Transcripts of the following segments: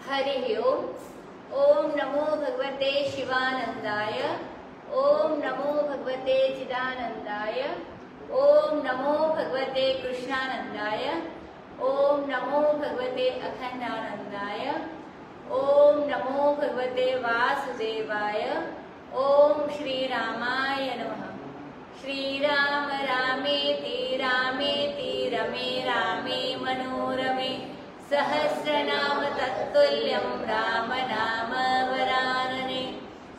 हरि ओम। ओम नमो भगवते शिवानंदाय। ओम नमो भगवते चिदानंदाय। ओम नमो भगवते कृष्णानंदाय। ओम नमो भगवते अखंडानंदाय। ओम नमो भगवते वासुदेवाय। ओम श्री रामाय नमः। श्रीराम रामेति रामेति रमे रामे मनोरमे सहस्रनाम तत्तुल्यं राम नाम वरानने।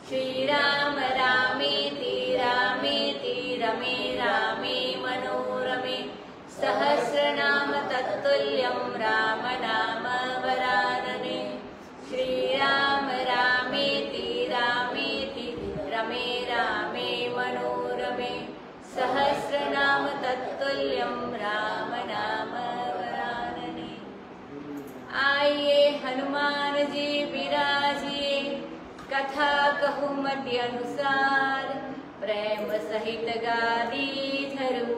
श्रीराम रामेति रामेति रमे रामे मनोरमे सहस्रनाम तत्तुल्यं राम नाम वरानने। श्रीराम रामेति रामेति रमे रामे मनोरमे सहस्रनाम तत्तुल्यं राम नाम वरानने। आइए हनुमान जी विराजिए, कथा कहूँ मध्य अनुसार। प्रेम सहित गादी धरु,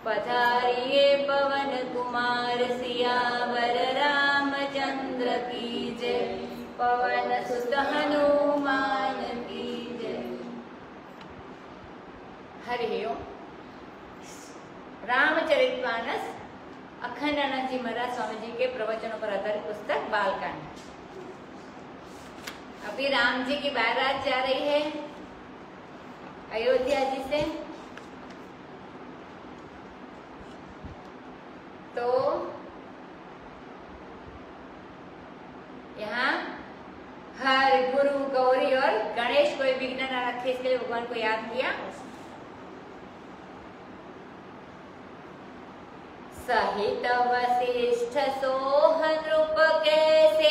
पधारिए पवन कुमार सियावर रामचंद्र की जय। पवन सुत हनुमान की जय। हरि ओम। रामचरितमानस अखंडानंद जी महाराज स्वामी जी के प्रवचनों पर आधारित पुस्तक बालकांड। अभी राम जी की बारात जा रही है अयोध्या जी से, तो यहाँ हर गुरु गौरी और गणेश कोई विघ्न न रखे, इसके लिए भगवान को याद किया। सहित वशिष्ठ सोह नृप कैसे,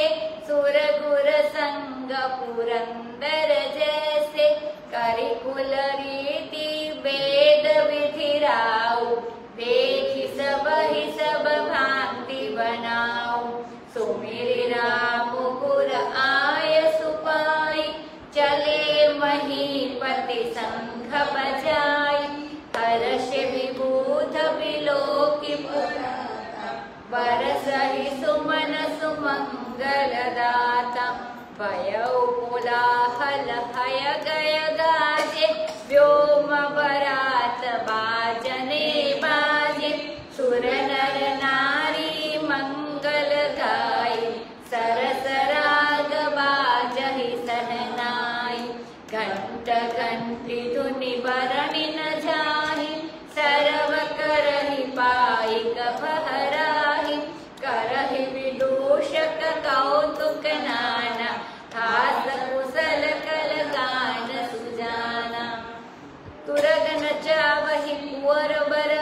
सुर गुर संग पुरंदर जैसे। करिकुल रीति वेद विधि राउ, देखि सब ही सब भांति बनाऊ। सुमिरि राम गुर आय सुपाई, चले महीपति संघ बजाई। हर्ष विबूध बिलोकि बरसहि सुमन सुमंगल दाता। भयउ कोलाहल भय गय गाजे, व्योम बरात बाजने बाजे। सुर नर नारी मंगल गाई, सरस राग बाजहि सहनाई। घंट घंटी धुनि बरनि न जाहि, सरव करहि पाइक बहराहि। करहि विदूषक कौतुक नाना, हास कुशल कल गान सुजाना। तुरग नचावहि कुंवर बर,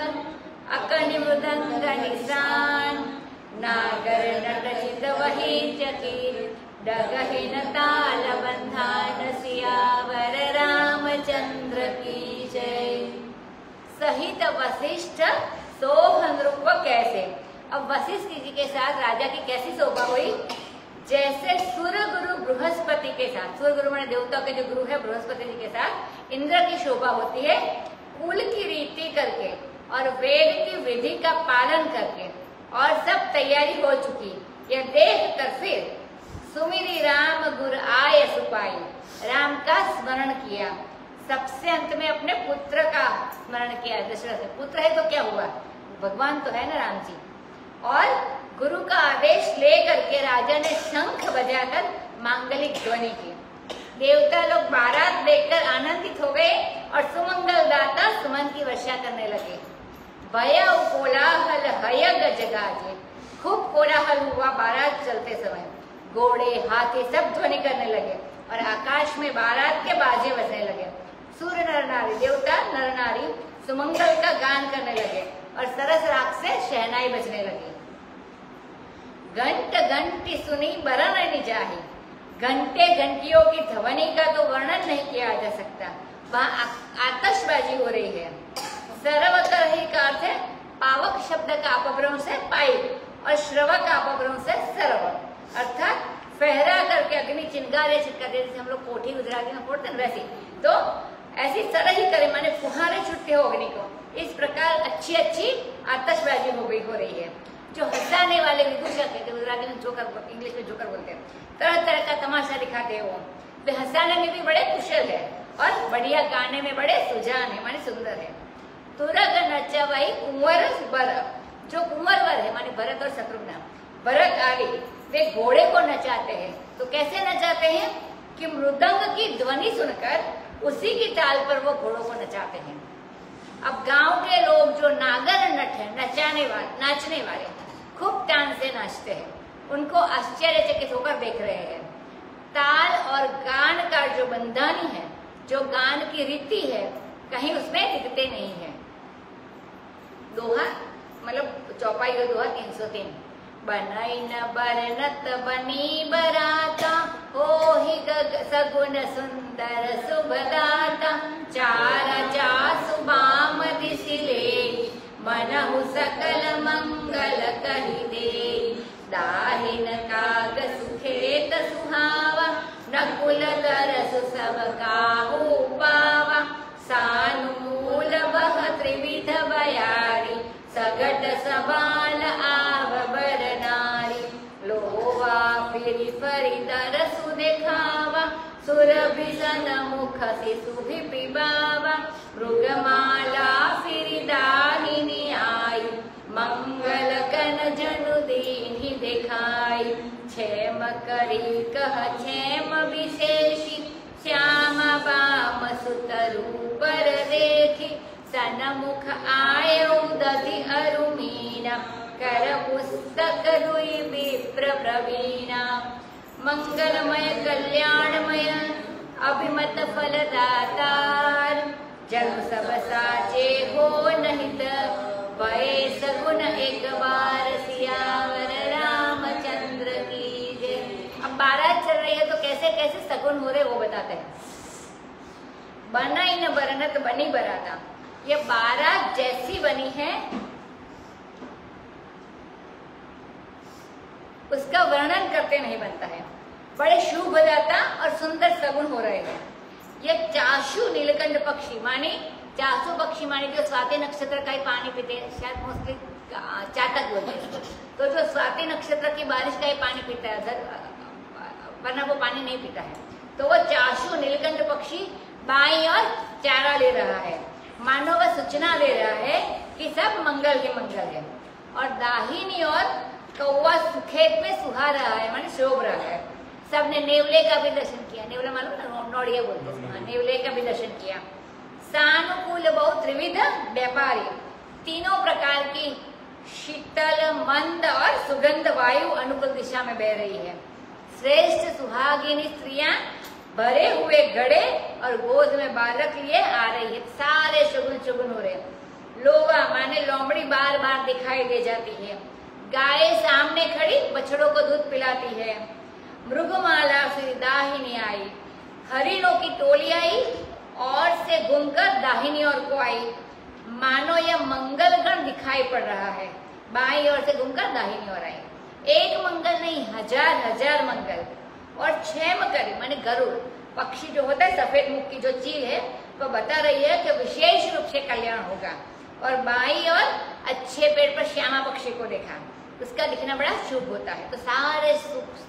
अकनि मृदंग निशान। नागर नट चितवहि चकिर, डगहि न ताल बंधान। सियावर रामचंद्र की जय। सहित वशिष्ठ सोह नृप कैसे। अब वशिष्ठ जी के साथ राजा की कैसी शोभा हुई, जैसे सुर गुरु बृहस्पति के साथ, सुर गुरु माने देवताओं के जो गुरु है बृहस्पति जी के साथ इंद्र की शोभा होती है। कुल की रीति करके और वेद की विधि का पालन करके और सब तैयारी हो चुकी, यह देख कर फिर सुमिरि राम गुर आय सुपाई, राम का स्मरण किया। सबसे अंत में अपने पुत्र का स्मरण किया। दशरथ पुत्र है तो क्या हुआ, भगवान तो है ना राम जी। और गुरु का आदेश लेकर के राजा ने शंख बजाकर मांगलिक ध्वनि की। देवता लोग बारात देखकर आनंदित हो गए और सुमंगल दाता सुमन की वर्षा करने लगे। भय कोलाहल हय गज गाजे, खूब कोलाहल हुआ बारात चलते समय। घोड़े हाथी सब ध्वनि करने लगे और आकाश में बारात के बाजे बजने लगे। सूर्य नर नारी, देवता नर नारी सुमंगल का गान करने लगे और सरस राग से शहनाई बजने लगी। घंट घंटी सुनी बरन नहीं जाही, घंटे घंटियों की ध्वनि का तो वर्णन नहीं किया जा सकता। वहाँ आतशबाजी हो रही है। सरव करहि का अर्थ है पावक शब्द का अपभ्रंश से पाइप और श्रवक का अपभ्रंश से सरव, अर्थात फहरा करके अग्नि चिंगारे छिटकाते, जैसे हम लोग कोठी गुजराती में फोड़ते हैं वैसे, तो ऐसी सरह ही करे माने फुहारे छुट्टे हो अग्नि को। इस प्रकार अच्छी अच्छी आतशबाजी हो रही है। जो हंसाने वाले विदूषक है, गुजराती में जोकर, इंग्लिश में जोकर बोलते हैं, तरह तरह का तमाशा दिखाते हो। वे हंसाने में भी बड़े कुशल है और बढ़िया गाने में बड़े सुजान है, माने सुंदर है। तुरग नचवाई कुंवर बर, जो कुंवर वर है माने भरत और शत्रुघ्न, भरत आदि वे घोड़े को नचाते हैं। तो कैसे नचाते हैं कि मृदंग की ध्वनि सुनकर उसी की ताल पर वो घोड़ों को नचाते हैं। अब गांव के लोग जो नागर नट है, नाचने वाले खूब तान से नाचते हैं, उनको आश्चर्यचकित होकर देख रहे हैं। ताल और गान का जो बंधानी है, जो गान की रीति है, कहीं उसमें दिखते नहीं है। दोहा मतलब चौपाई और दोहा 303। बनई न बरनत बनी बराता, हो ही सगुन सुंदर शुभदाता। चारा चासु बाम दिसिले, मनहु सकल मंगल कहि दे। दाहिन काग सुखेत सुहावा, नकुल तरसु सब काहू पावा। सानुमूल बह त्रिविध बयारी, सगट सबाल आव बर नारी। लोवा फिरी फरी तरसु देखावा, सुरभि सन मुख शिशु भी पिबावा। मृगमाला फिरी दाहिनी आई, मंगल कन जनु दीन्हि देखाई। क्षेम करी कह क्षेम विशेषी, श्याम बाम सुत रूपर देखी। सनमुख आयो दधि अरुमीना, कर पुस्तक दुई विप्र प्रवीणा। मंगलमय कल्याणमय अभिमत फलदातार, जन सब साचे हो नहित। भय सगुन एक बार सियावर रामचंद्र की जय। अब बारात चल रही है तो कैसे कैसे सगुन हो रहे वो बताते हैं। बनई न बरनत बनी बराता, ये बारात जैसी बनी है उसका वर्णन करते नहीं बनता है। बड़े शुभ जाता और सुंदर सगुन हो रहे हैं। ये चाशु नीलकंठ पक्षी माने चाशु पक्षी माने जो स्वाति नक्षत्र का ही पानी पीते हैं, शायद मोस्टली चातक बोलते हैं। तो जो स्वाति नक्षत्र की बारिश का ही पानी पीता है, वरना वो पानी नहीं पीता है। तो वो चाशु नीलकंठ पक्षी बाई और चारा ले रहा है, मानो वह सूचना दे रहा है कि सब मंगल ही मंगल है। और दाहिनी और कौवा सुखेत में सुहा रहा है, माने शोभ रहा है। सबने नेवले का भी दर्शन किया, नेवला मालूम ना, नौड़िया बोलते हैं, नेवले का भी दर्शन किया। सानुकूल बहु त्रिविध व्यापारी, तीनों प्रकार की शीतल मंद और सुगंध वायु अनुकूल दिशा में बह रही है। श्रेष्ठ सुहागिनी स्त्रियां भरे हुए घड़े और गोद में बालक लिए आ रही है। सारे शगुन शगुन हो रहे हैं। लोवा माने लोमड़ी बार बार दिखाई दे जाती है। गाय सामने खड़ी बछड़ों को दूध पिलाती है। मृगमाला से दाहिनी आई, हरिणों की टोली आई और से घूमकर दाहिनी ओर को आई। मानो यह मंगल गण दिखाई पड़ रहा है। बाई ओर से घूमकर दाहिनी ओर आई। एक मंगल नहीं, हजार हजार मंगल। और क्षेम करी माने गरुड़ पक्षी जो होता है, सफेद मुख की जो चील है, वो बता रही है कि विशेष रूप से कल्याण होगा। और बाई और अच्छे पेड़ पर श्यामा पक्षी को देखा, उसका दिखना बड़ा शुभ होता है। तो सारे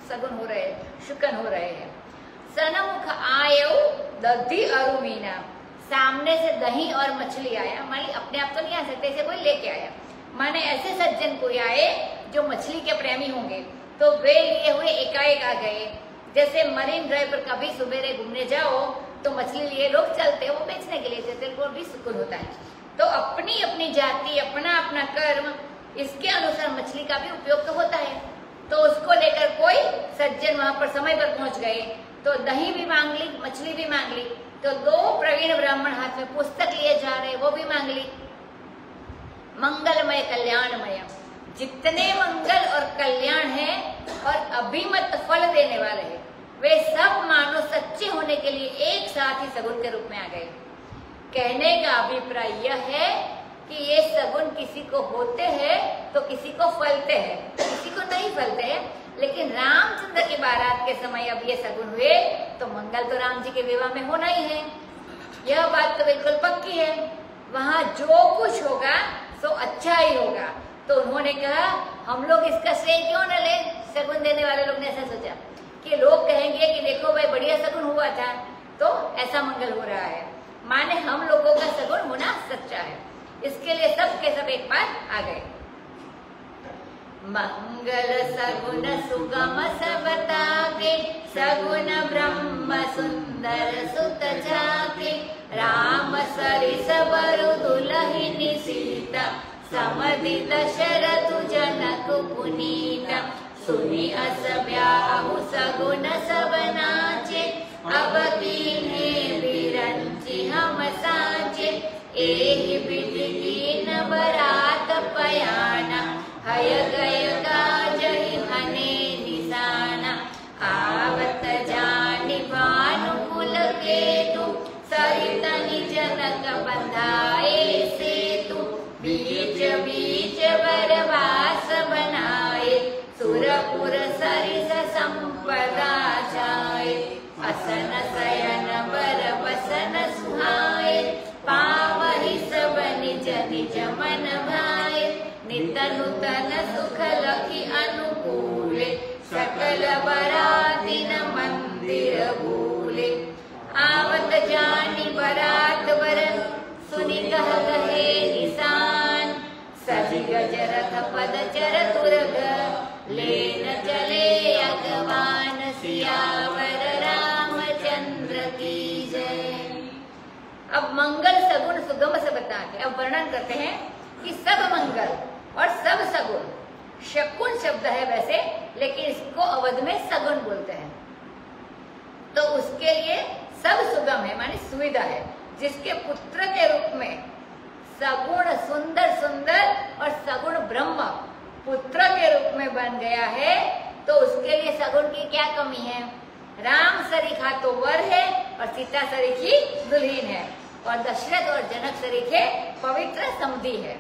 सगुन हो रहे हैं, शुकन हो रहे हैं। सनमुख आयो दधि अरुमीना, सामने से दही और मछली आया। मानी अपने आप तो नहीं आ सकते, इसे कोई लेके आया। माने ऐसे सज्जन कोई आए जो मछली के प्रेमी होंगे, तो वे लिए हुए एकाएक आ गए। जैसे मरीन ड्राइव पर कभी सुबेरे घूमने जाओ तो मछली लिए लोग चलते, वो बेचने के लिए चलते, वो भी सुकून होता है। तो अपनी अपनी जाति, अपना अपना कर्म, इसके अनुसार मछली का भी उपयोग तो होता है। तो उसको लेकर कोई सज्जन वहां पर समय पर पहुंच गए, तो दही भी मांग ली, मछली भी मांग ली। तो दो प्रवीण ब्राह्मण हाथ में पुस्तक लिए जा रहे, वो भी मांग ली। मंगलमय कल्याणमय, जितने मंगल और कल्याण है और अभिमत फल देने वाले हैं, वे सब मानो सच्चे होने के लिए एक साथ ही सगुन के रूप में आ गए। कहने का अभिप्राय यह है कि ये सगुन किसी को होते हैं तो किसी को फलते हैं, किसी को नहीं फलते हैं। लेकिन रामचंद्र की बारात के समय अब ये सगुन हुए तो मंगल तो राम जी के विवाह में होना ही है। यह बात तो बिल्कुल पक्की है। वहां जो कुछ होगा सो अच्छा ही होगा। तो उन्होंने कहा हम लोग इसका श्रेय क्यों न ले, सगुन देने वाले लोग ने ऐसा सोचा, कि लोग कहेंगे कि देखो भाई बढ़िया सगुन हुआ था, तो ऐसा मंगल हो रहा है, माने हम लोगों का सगुन होना सच्चा है। इसके लिए सब के सब एक बार आ गए। मंगल सगुन सुगम सब ताके, सगुन ब्रह्म सुंदर सुत जाके, राम सरिस बरु दुलहिनी सीता, समधि दशरथ जनक पुनीता, सुनि अस ब्याहु सगुन सब नाचे, अब कीन्हे बिरंचि हम साचे, एहि विधि कीन बरात पयाना, हय गय गाजहि हने निशाना, आवत जानि भानुकुल केतु, सहित जनक बंधाए सेतु, बीच बीच बरवास बनाए, सुरपुर सरिस संपदा जाए, असन शयन बर बसन सुहाए, पावहि सब निज निज मन भाए, नित नूतन सुख लखि अनुकूले, सकल बरातिन मंदिर भूले, आवत जानि बरात बर, सुनि कह कहे निशान, सजि गज रथ पद चर तुरग, लेन चले अगवान, सियावर रामचंद्र की जय। अब मंगल सगुन सुगम से बता के अब वर्णन करते हैं कि सब मंगल और सब सगुन, शकुन शब्द है वैसे, लेकिन इसको अवध में सगुन बोलते हैं। तो उसके लिए सब सुगम है, माने सुविधा है, जिसके पुत्र के रूप में सगुण सुंदर सुंदर और सगुण ब्रह्म पुत्र के रूप में बन गया है, तो उसके लिए सगुन की क्या कमी है? राम सरीखा तो वर है और सीता सरीखी दुल्हीन है, और दशरथ और जनक सरीखे पवित्र समधी है।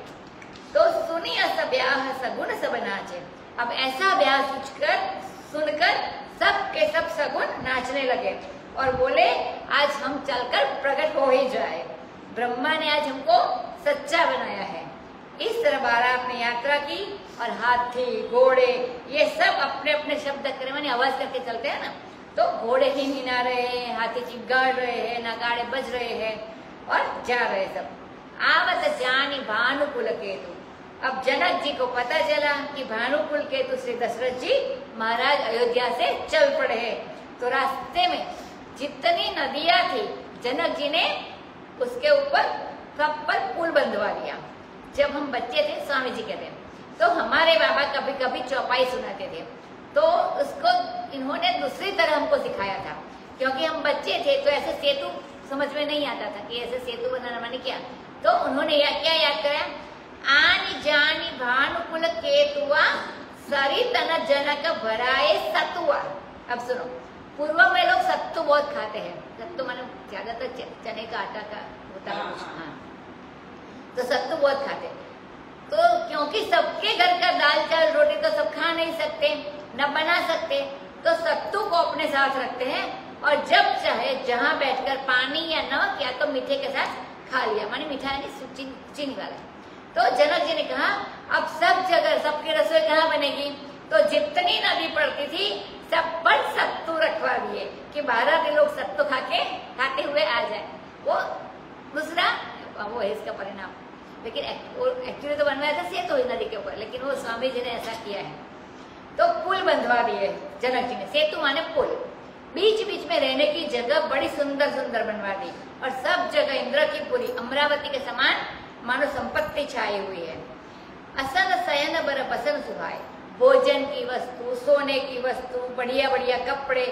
तो सुनी अस ब्याह सगुन सब नाचे। अब ऐसा ब्याह सुनकर सब के सब सगुन नाचने लगे और बोले आज हम चलकर प्रकट हो ही जाए, ब्रह्मा ने आज हमको सच्चा बनाया है। इस तरह बारात ने यात्रा की और हाथी घोड़े ये सब अपने अपने शब्द करे माने आवाज करके चलते हैं ना, तो घोड़े ही हिना रहे हैं, हाथी चिंगाड़ रहे हैं, नगाड़े बज रहे हैं और जा रहे सब। आवत जानी भानुकुल केतु। अब जनक जी को पता चला कि भानुकुल केतु श्री दशरथ जी महाराज अयोध्या से चल पड़े हैं, तो रास्ते में जितनी नदियां थी जनक जी ने उसके ऊपर सब पर पुल बंधवा दिया। जब हम बच्चे थे स्वामी जी कहते हैं, तो हमारे बाबा कभी कभी चौपाई सुनाते थे, तो उसको इन्होंने दूसरी तरह हमको सिखाया था, क्योंकि हम बच्चे थे तो ऐसे सेतु समझ में नहीं आता था कि ऐसे सेतु बनाना माने क्या। तो उन्होंने क्या याद कराया, आनी जानी भानुकुल केतुआ सरितन जनक भराए सतुआ। अब सुनो, पूर्व में लोग सत्तू बहुत खाते हैं, सत्तू माने ज्यादातर चने का आटा का होता है, हाँ, तो सत्तू बहुत खाते। तो क्योंकि सबके घर का दाल चावल रोटी तो सब खा नहीं सकते, न बना सकते, तो सत्तू को अपने साथ रखते हैं और जब चाहे जहां बैठकर पानी या नमक या तो मीठे के साथ खा लिया, माने मीठा यानी चीनी वाला। तो जनक जी ने कहा अब सब जगह सबकी रसोई कहाँ बनेगी, तो जितनी नदी पड़ती थी सब पर सत्तू रखवा दिए कि 12 के लोग सत्तू खाते हुए आ जाए। वो दूसरा वो है इसका परिणाम, लेकिन एक्चुअली तो बनवाया था सेतु नदी के ऊपर, लेकिन वो स्वामी जी ने ऐसा किया है। तो पुल बंधवा दिए जनक जी ने, सेतु माने पुल, बीच बीच में रहने की जगह बड़ी सुंदर सुंदर बनवा दी और सब जगह इंद्र की पूरी अमरावती के समान मानो संपत्ति छाई हुई है। असन शयन बर बसन सुहाए, भोजन की वस्तु, सोने की वस्तु, बढ़िया बढ़िया कपड़े,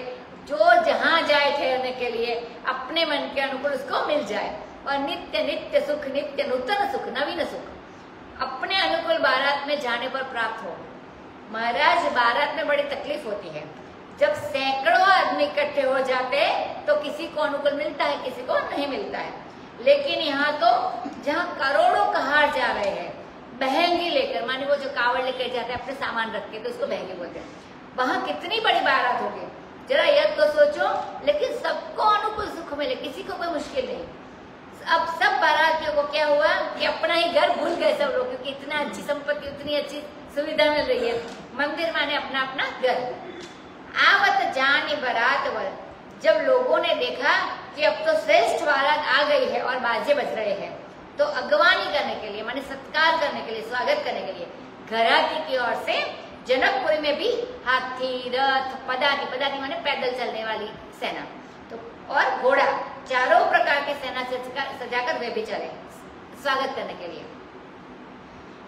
जो जहां जाए ठहरने के लिए अपने मन के अनुकूल उसको मिल जाए, और नित्य नित्य सुख, नित्य नूतन सुख, नवीन सुख अपने अनुकूल बारात में जाने पर प्राप्त हो। महाराज बारात में बड़ी तकलीफ होती है, जब सैकड़ों आदमी इकट्ठे हो जाते तो किसी को अनुकूल मिलता है, किसी को नहीं मिलता है। लेकिन यहाँ तो जहाँ करोड़ों कहार जा रहे हैं बहंगी लेकर, माने वो जो कावड़ लेकर जाते हैं अपने सामान रख के, तो उसको बहंगी बोलते हैं, वहां कितनी बड़ी बारात होगी जरा यह तो सोचो। लेकिन सबको अनुकूल सुख मिले, किसी को कोई मुश्किल नहीं। अब सब बारातियों को क्या हुआ कि अपना ही घर भूल गए सब लोग, क्योंकि इतना अच्छी संपत्ति, इतनी अच्छी सुविधा मिल रही है। मंदिर माने अपना अपना घर। आवत जानी बरात वर, जब लोगों ने देखा कि अब तो श्रेष्ठ बारात आ गई है और बाजे बज रहे हैं, तो अगवानी करने के लिए माने सत्कार करने के लिए, स्वागत करने के लिए घराती की ओर से जनकपुरी में भी हाथी, रथ, पदाती, पदाती माने पैदल चलने वाली सेना, तो और घोड़ा, चारों प्रकार की सेना से सजाकर वे भी चले स्वागत करने के लिए।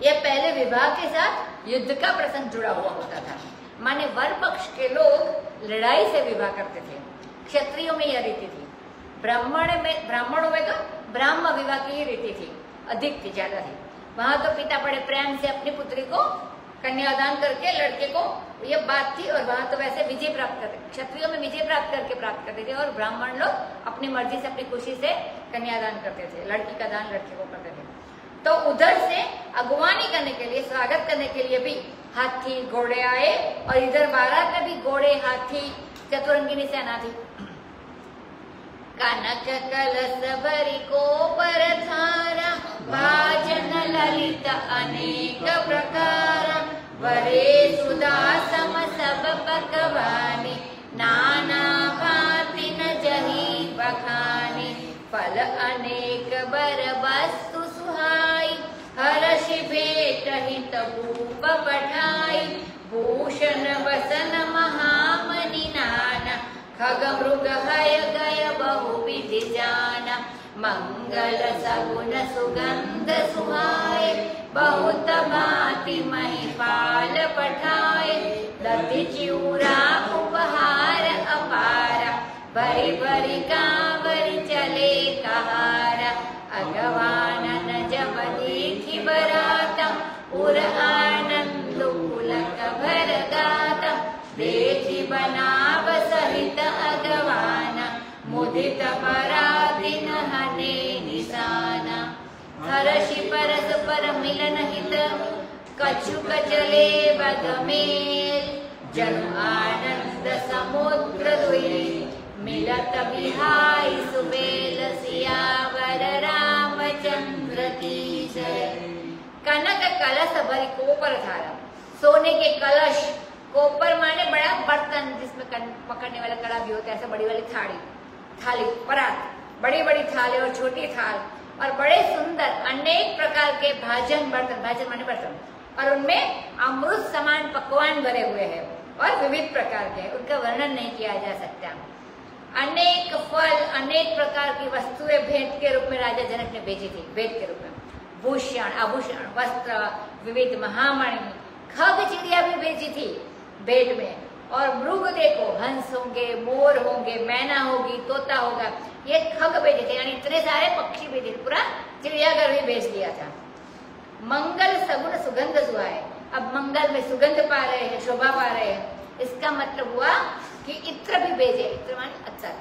यह पहले विवाह के साथ युद्ध का प्रसंग जुड़ा हुआ होता था, माने वर पक्ष के लोग लड़ाई से विवाह करते थे। क्षत्रियों में यह रीति थी, ब्राह्मणों में तो ब्राह्म विवाह की ही रीति थी, अधिक थी, ज्यादा थी। वहां तो पिता बड़े प्रेम से अपनी पुत्री को कन्यादान करके लड़के को, यह बात थी, और वहां तो वैसे विजय प्राप्त करते, क्षत्रियों में विजय प्राप्त करके प्राप्त करते थे, और ब्राह्मण लोग अपनी मर्जी से अपनी खुशी से कन्यादान करते थे, लड़की का दान लड़के को करते थे। तो उधर से अगवानी करने के लिए, स्वागत करने के लिए भी हाथी घोड़े आए, और इधर बारात में भी घोड़े, हाथी, चतुरंगिनी सेना थी। कनक कलश भरी को परधारा, भाजन ललित अनेक प्रकार, वरे सुधा सम सब पकवानी, नाना भांति न जही बखानी, फल अनेक बर वस्तु सुहाई, हर्षि भेट हित भूप पठाई, भूषण वसन महामणि नाना, खग मृग हय गय बहु विधि जाना, मंगल सगुन सुगंध सुहाए, बहुत भांति महिपाल पठाए, दधि चिऊरा उपहार अपारा, भरी भरी कांवर चले कहारा, अगवानन जब देखी बराता, उर आनंद पुलक भर गाता, देखी बनाव सहित अगवाना, मुदित पराधीन हने निशाना, हर्षि परस पर मिलन हित, कछुक चले बग मेल, जनु आनंद समुद्र दुई, मिलत बिहाई सुबेल सियावर रामचंद्र की जय। कनक कलश भरी कोपर धारा, सोने के कलश, कोपर माने बड़ा बर्तन जिसमें पकड़ने वाला कड़ा भी होता है, ऐसा बड़ी वाली थाली, परात, बड़ी बड़ी थाली और छोटी थाल, और बड़े सुंदर अनेक प्रकार के भाजन बर्तन, भाजन माने बर्तन, और उनमें अमृत समान पकवान भरे हुए हैं और विविध प्रकार के, उनका वर्णन नहीं किया जा सकता। अनेक फल, अनेक प्रकार की वस्तुएं भेंट के रूप में राजा जनक ने भेजी थी, भेंट के रूप में भूषण, आभूषण, वस्त्र, विविध महामणि, खग चिड़िया भी भेजी थी भेंट में, और मृग देखो, हंस होंगे, मोर होंगे, मैना होगी, तोता होगा, ये खग भेजे थे, यानी इतने सारे पक्षी भेजे, पूरा चिड़ियाघर भी भेज दिया था। मंगल सगुन सुगंध सुहाए, अब मंगल में सुगंध पा रहे हैं, शोभा पा रहे हैं, इसका मतलब हुआ कि इत्र भी भेजे, इत्र माने अत्तर,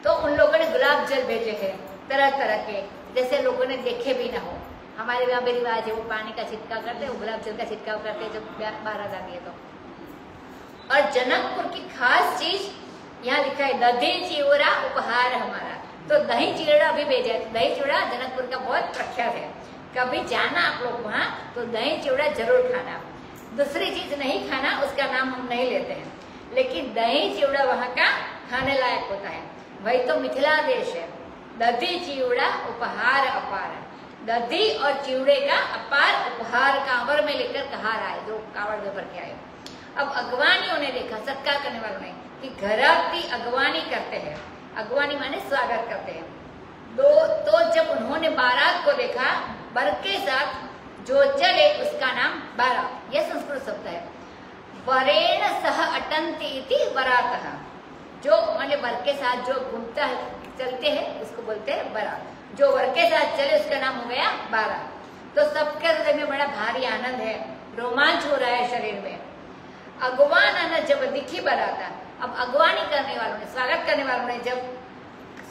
तो उन लोगों ने गुलाब जल भेजे थे तरह तरह के, जैसे लोगों ने देखे भी ना हो। हमारे यहाँ भी रिवाज है, वो पानी का छिटकाव करते हैं, वो गुलाब जल का छिटकाव करते हैं जब बारात आती है तो। और जनकपुर की खास चीज यहाँ लिखा है, दही चिवड़ा उपहार हमारा, तो दही चिवड़ा भी भेजा है। दही चिवड़ा जनकपुर का बहुत प्रख्यात है, कभी जाना आप लोग वहाँ तो दही चिवड़ा जरूर खाना। दूसरी चीज नहीं खाना, उसका नाम हम नहीं लेते हैं, लेकिन दही चिवड़ा वहाँ का खाने लायक होता है। वही तो मिथिला देश है, दधी चिवड़ा उपहार अपार, दधी और चिवड़े का अपार उपहार कांवर में लेकर कहार आए, जो कांवड़ में भर के आए। अब अगवानियों ने देखा, सत्कार करने वालों ने, कि घराती अगवानी करते हैं, अगवानी माने स्वागत करते हैं। तो जब उन्होंने बारात को देखा, बर के साथ जो चले उसका नाम बारात, यह संस्कृत शब्द है। वरेण सह अटंती इति वरातः, जो माने वर के साथ जो घूमता है, चलते हैं, उसको बोलते हैं बारात। जो वर के साथ चले उसका नाम हो गया बारात। तो सबके हृदय में बड़ा भारी आनंद है, रोमांच हो रहा है शरीर में। अगवान जब दिखी बराता, अब अगवानी करने वालों ने, स्वागत करने वालों ने, जब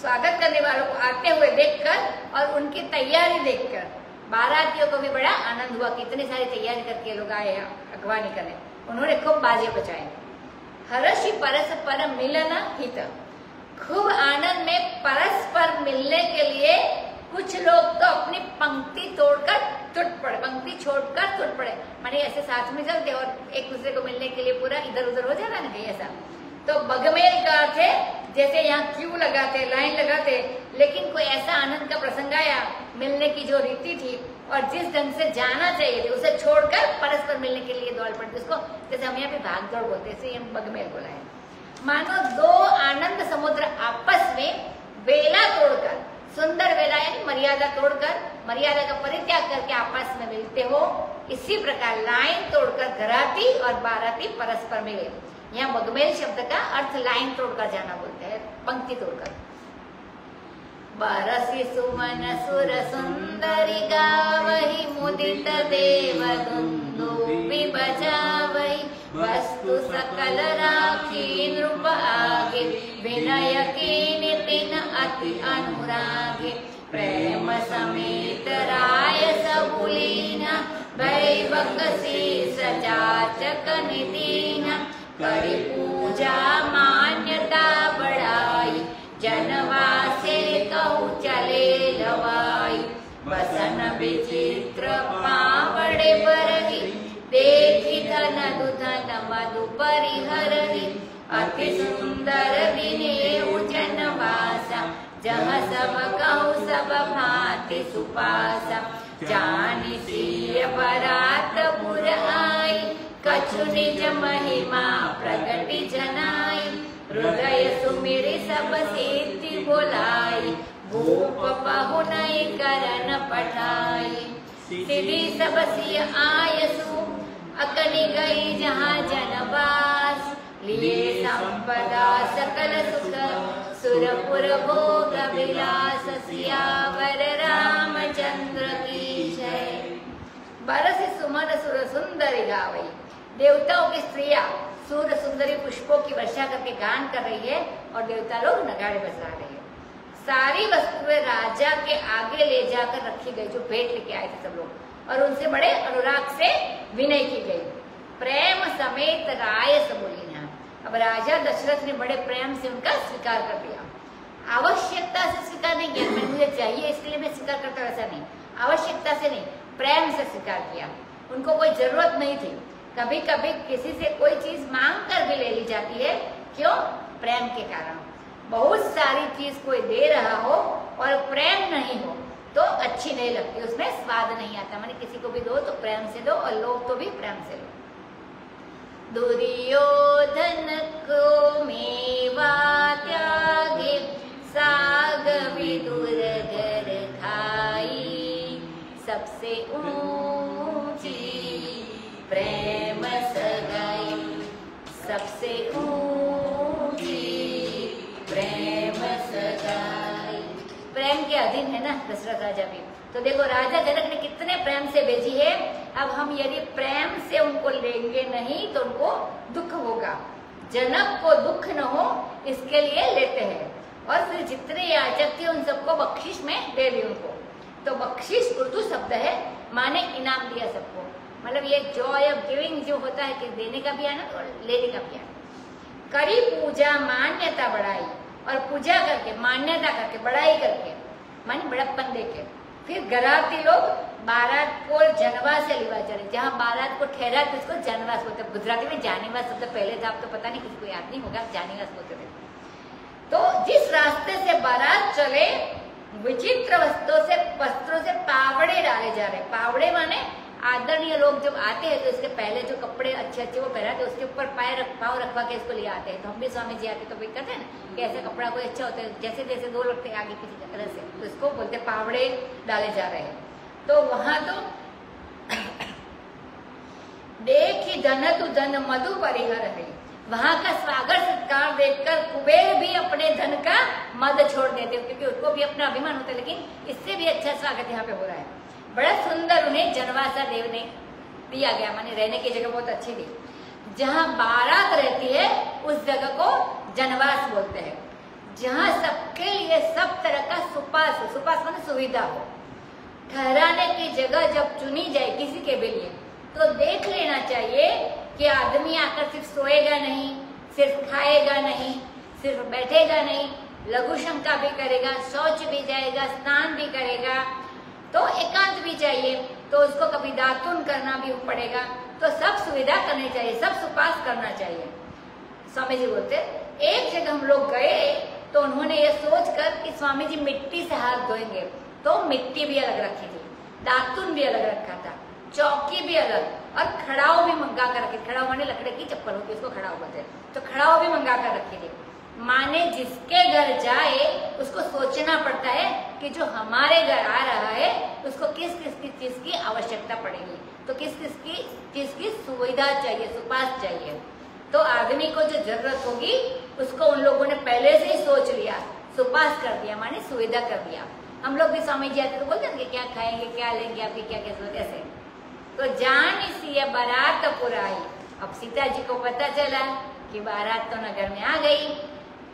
स्वागत करने वालों को आते हुए देखकर और उनकी तैयारी देखकर बारातियों को भी बड़ा आनंद हुआ कि इतनी सारी तैयारी करके लोग आए हैं अगवानी करने। उन्होंने खूब बाजे बजाए। हर्षि परस पर मिलन हित, खूब आनंद में परस्पर मिलने के लिए कुछ लोग तो अपनी पंक्ति तोड़कर टूट पड़े, पंक्ति छोड़कर टूट पड़े, माने ऐसे साथ में चलते और एक दूसरे को मिलने के लिए पूरा इधर उधर हो जाना नहीं, ऐसा तो बगमेल का अर्थ है जैसे यहाँ क्यू लगाते, लाइन लगाते, लेकिन कोई ऐसा आनंद का प्रसंग आया, मिलने की जो रीति थी और जिस ढंग से जाना चाहिए थे उसे छोड़कर परस्पर मिलने के लिए दौड़ पड़ते, उसको जैसे हम यहाँ पे भाग दौड़ बोलते हैं, इसे हम बगमेल बोला है। मानो दो आनंद समुद्र आपस में वेला तोड़कर, सुंदर वेला यानी मर्यादा तोड़कर, मर्यादा का परित्याग करके आपस में मिलते हो, इसी प्रकार लाइन तोड़कर घराती और बाराती परस्पर मिले। यहाँ बगमेल शब्द का अर्थ लाइन तोड़कर जाना बोलते हैं, पंक्ति तोड़कर। बरसी सुमन सुर सुंदरी गावही, मुदित देव दुंदुभि बजावही, वस्तु सकल राखी नृप आगे, विनय कीनि तिन अति अनुरागे, प्रेम समेत राय सबुलीना, भैबक शीस जाचक निदीना, करि पूजा मान्यता बढ़ाई, जनवासे कहु चले लवाई, बसन विचित्र पावड़े बरही, देखी धन दुधन मधु परिहरही, अति सुंदर विनेउ जनवासा, जह सब कहु सब भांति सुपासा, जानि सिय बरात पुर आई, कछु निज महिमा प्रगति जनाई, हृदय सुमिरि सब सिद्धि बोलाई, भूप पहुनई करन पठाई, सिद्धि सब सिय आयसु, अकनि गई जहाँ जनवास, लिए संपदा सकल सुख, सुरपुर भोग विलास, सियावर रामचंद्र की जय। बरसी सुमन सुर सुंदरी गावई, देवताओं की स्त्रियां सूर्य सुंदरी पुष्पों की वर्षा करके गान कर रही है और देवता लोग नगाड़े बजा रहे हैं। सारी वस्तुएं राजा के आगे ले जाकर रखी गई, जो भेंट लेके आए थे सब लोग, और उनसे बड़े अनुराग से विनय की गई। प्रेम समेत राय सबुलीना, अब राजा दशरथ ने बड़े प्रेम से उनका स्वीकार कर दिया। आवश्यकता से स्वीकार नहीं किया, मुझे चाहिए इसलिए मैं स्वीकार करता, वैसा नहीं, आवश्यकता से नहीं, प्रेम से स्वीकार किया। उनको कोई जरूरत नहीं थी। कभी कभी किसी से कोई चीज मांग कर भी ले ली जाती है, क्यों? प्रेम के कारण। बहुत सारी चीज कोई दे रहा हो और प्रेम नहीं हो तो अच्छी नहीं लगती, उसमें स्वाद नहीं आता। माने किसी को भी दो तो प्रेम से दो और लो तो भी प्रेम से लो। दुर्योधन को मेवा त्यागे, साग विदुर घर खाई, सबसे ऊंची प्रेम सगाई, सबसे ऊंची प्रेम सगाई। प्रेम के अधीन है ना दशरथ राजा भी। तो देखो राजा जनक ने कितने प्रेम से भेजी है। अब हम यदि प्रेम से उनको लेंगे नहीं तो उनको दुख होगा। जनक को दुख न हो इसके लिए लेते हैं, और फिर जितने याचक थे उन सबको बख्शिश में दे दी उनको। तो बख्शिश उर्दू शब्द है, माने इनाम दिया सबको। मतलब ये जॉय ऑफ गिविंग जो होता है कि देने का भी आनंद और लेने का भी आनंद। करी पूजा मान्यता बढ़ाई, और पूजा करके मान्यता करके बड़ाई करके माने बड़प्पन देके फिर घराती लोग बारात को जनवा से लिवा चले। जहाँ बारात को ठहरा तो उसको जनवास बोलते। गुजराती में जानेवास शब्द पहले था, अब तो पता नहीं किसको याद नहीं होगा, जानेवास बोलते थे। तो जिस रास्ते से बारात चले विचित्र वस्त्रों से पावड़े डाले जा रहे। पावड़े माने आदरणीय लोग जब आते हैं तो इसके पहले जो कपड़े अच्छे अच्छे वो पहनाते, उसके ऊपर पाँव रखवा के इसको ले आते हैं। तो हम भी स्वामी जी आते तो भी करते हैं ना कि ऐसा कपड़ा कोई अच्छा होता है, जैसे जैसे दो लगते हैं आगे पीछे तरह से, तो इसको बोलते पावड़े डाले जा रहे हैं। तो वहां तो देखी धन तु धन मधु परिहर है। वहां का स्वागत सत्कार देखकर कुबेर भी अपने धन का मद छोड़ देते, क्योंकि उसको भी अपना अभिमान होता है। लेकिन इससे भी अच्छा स्वागत यहाँ पे हो रहा है। बड़ा सुंदर उन्हें जनवासा देव ने दिया गया, माने रहने की जगह बहुत अच्छी थी। जहाँ बारात रहती है उस जगह को जनवास बोलते हैं। जहाँ सबके लिए सब तरह का सुपास माने सुविधा हो। ठहराने की जगह जब चुनी जाए किसी के भी लिए तो देख लेना चाहिए कि आदमी आकर सिर्फ सोएगा नहीं, सिर्फ खाएगा नहीं, सिर्फ बैठेगा नहीं, लघु शंका भी करेगा, शौच भी जाएगा, स्नान भी करेगा, तो एकांत भी चाहिए, तो उसको कभी दातुन करना भी पड़ेगा। तो सब सुविधा करनी चाहिए, सब सुपास करना चाहिए। स्वामी जी बोलते एक जगह हम लोग गए तो उन्होंने ये सोचकर कि स्वामी जी मिट्टी से हाथ धोएंगे, तो मिट्टी भी अलग रखी थी, दातुन भी अलग रखा था, चौकी भी अलग और खड़ाऊ भी मंगा कर रखी। खड़ाऊ माने लकड़े की चप्पल होती है, उसको खड़ाऊ बोलते हैं, तो खड़ाऊ भी मंगा कर रखी थी। माने जिसके घर जाए उसको सोचना पड़ता है कि जो हमारे घर आ रहा है उसको किस किस की चीज की आवश्यकता पड़ेगी, तो किस किस की चीज की सुविधा चाहिए, सुपास चाहिए। तो आदमी को जो जरूरत होगी उसको उन लोगों ने पहले से ही सोच लिया, सुपास कर दिया, माने सुविधा कर दिया। हम लोग भी स्वामी जी आते तो बोलते हैं कि क्या खाएंगे, क्या लेंगे, आपकी क्या क्या सोच, ऐसे। तो जान इसी बारात पुराई। अब सीता जी को पता चला कि बारात तो नगर में आ गई,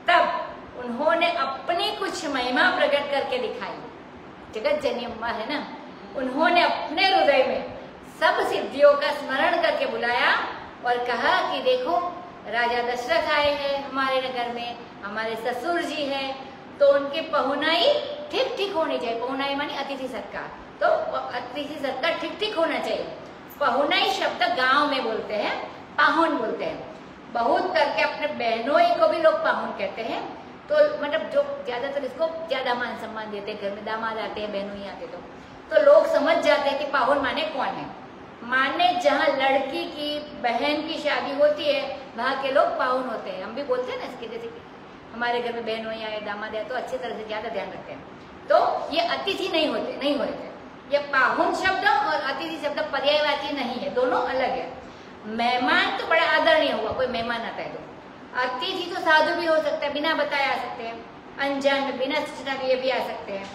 तब उन्होंने अपनी कुछ महिमा प्रकट करके दिखाई। जगत जननी अम्मा है ना, उन्होंने अपने हृदय में सब सिद्धियों का स्मरण करके बुलाया और कहा कि देखो राजा दशरथ आए हैं हमारे नगर में, हमारे ससुर जी हैं, तो उनकी पहुनाई ठीक ठीक होनी चाहिए। पहुनाई मानी अतिथि सत्कार, तो अतिथि सत्कार ठीक ठीक होना चाहिए। पहुनाई शब्द गांव में बोलते हैं, पाहुन बोलते हैं। बहुत करके अपने बहनों को भी लोग पाहुन कहते हैं, तो मतलब जो ज्यादातर इसको ज्यादा मान सम्मान देते हैं। घर में दामाद आते हैं, बहनों ही आते तो लोग समझ जाते हैं कि पाहुन माने कौन है। माने जहाँ लड़की की बहन की शादी होती है वहाँ के लोग पाहुन होते हैं। हम भी बोलते हैं ना इसके, जैसे कि हमारे घर में बहनों ही आए, दामाद आए, तो अच्छी तरह से ज्यादा ध्यान रखते हैं। तो ये अतिथि नहीं होते। ये पाहुन शब्द और अतिथि शब्द पर्यायवाची नहीं है, दोनों अलग है। मेहमान तो बड़ा आदरणीय हुआ, कोई मेहमान आता है तो। अतिथि तो साधु भी हो सकता है, बिना बताए आ सकते हैं, अनजान बिना सूचना के ये भी आ सकते हैं,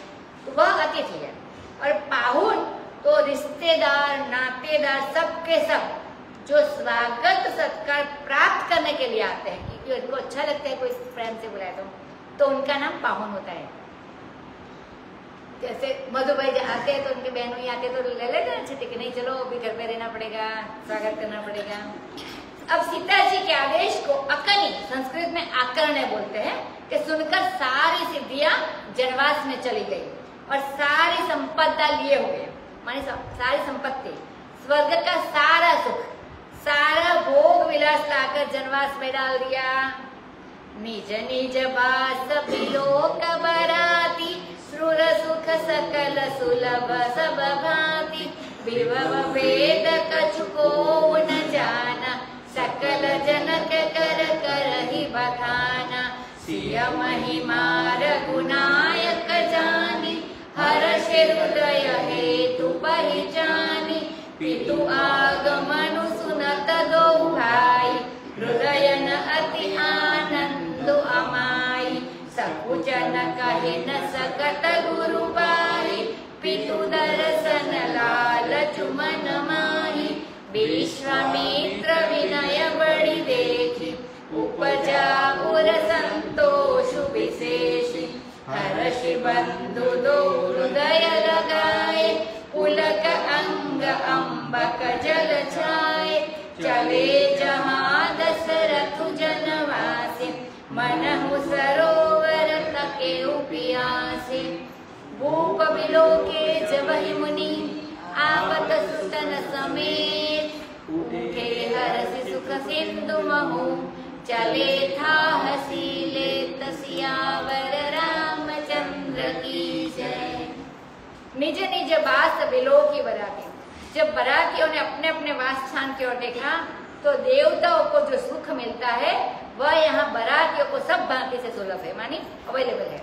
तो वह अतिथि है। और पाहुन तो रिश्तेदार, नातेदार, सबके सब जो स्वागत सत्कार प्राप्त करने के लिए आते हैं, क्योंकि उनको अच्छा लगता है कोई प्रेम से बुलाए तो उनका नाम पाहुन होता है। जैसे मधुभाई आते हैं तो उनके बहनों ही आते तो ले लेते हैं छुट्टी, नहीं चलो अभी घर पे रहना पड़ेगा, स्वागत करना पड़ेगा। अब सीता जी के आदेश को अकनी, संस्कृत में आकर्ण्य बोलते हैं, कि सुनकर सारी सिद्धियां जनवास में चली गई और सारी संपदा लिए हुए, मानी सारी संपत्ति, स्वर्ग का सारा सुख, सारा भोग विलास लाकर जनवास में डाल दिया। निज निज बास बिलोक बराती, श्रुर सुख सकल सुलभ सब भांति, विभव भेद कछु को न जाना, सकल जनक कर करहि बखाना। सिय महिमा रघुनायक जानी, हर्ष हृदय हेतु पहिचानी। पितु आगमनु सुनत दो भाई, हृदय न अति आनंद अमाई। सकुचन कहे न सकत गुरु पाई, पितु दर्शन लालच मन माही। विश्वामित्र विनय बड़ी देखी, उपजा उर संतोष विशेषी। हर्षि बंधु दो हृदय लगाए, पुलक अंग अम्बक जल छाए। चले जहाँ दशरथ जनवासे, मनहु सरोवर तके पियासे। भूप बिलोके जबहि मुनि, आवत सुतन समेत। उठे हर्षि सुख सिंधु महु, चले था हसीले तसियावर रामचंद्र की जय। निज निज बास बिलोकी बराती। जब बरातियों ने अपने अपने वास स्थान की ओर देखा तो देवताओं को जो सुख मिलता है वह यहाँ बरातियों को सब भांति से सुलभ है, मानी अवेलेबल है।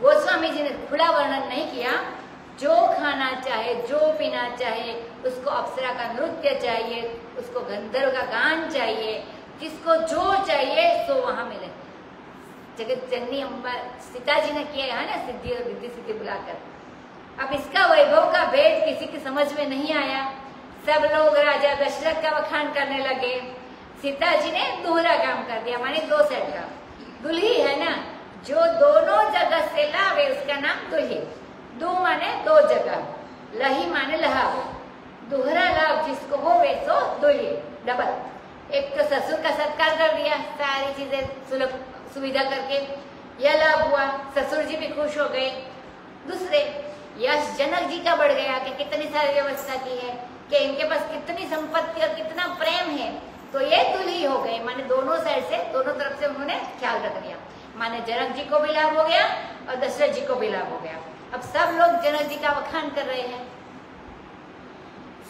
गोस्वामी जी ने खुला वर्णन नहीं किया, जो खाना चाहे, जो पीना चाहे, उसको अप्सरा का नृत्य चाहिए, उसको गंधर्व का गान चाहिए, जिसको जो चाहिए सो वहां मिले। जगत जननी अम्बा सीता जी ने किया है ना, सिद्धि और रिद्धि सिद्धि बुलाकर। अब इसका वैभव का भेद किसी की समझ में नहीं आया। सब लोग राजा दशरथ का बखान करने लगे। सीता जी ने दोहरा काम कर दिया, माने दो सेट का। दुल्ही है ना, जो दोनों जगह से लावे उसका नाम दुल्ही। दो माने दो जगह, लही माने लहाव, दोहरा लाभ जिसको हो वे सो दुल्ही, डबल। एक तो ससुर का सत्कार कर दिया, सारी चीजें सुलभ सुविधा करके, यह लाभ हुआ, ससुर जी भी खुश हो गए। दूसरे यश जनक जी का बढ़ गया कि कितनी सारी व्यवस्था की है, कि इनके पास कितनी संपत्ति और कितना प्रेम है, तो ये तुल्य हो गए, माने दोनों साइड से, दोनों तरफ से उन्होंने ख्याल रख लिया। माने जनक जी को भी लाभ हो गया और दशरथ जी को भी लाभ हो गया। अब सब लोग जनक जी का वखान कर रहे हैं।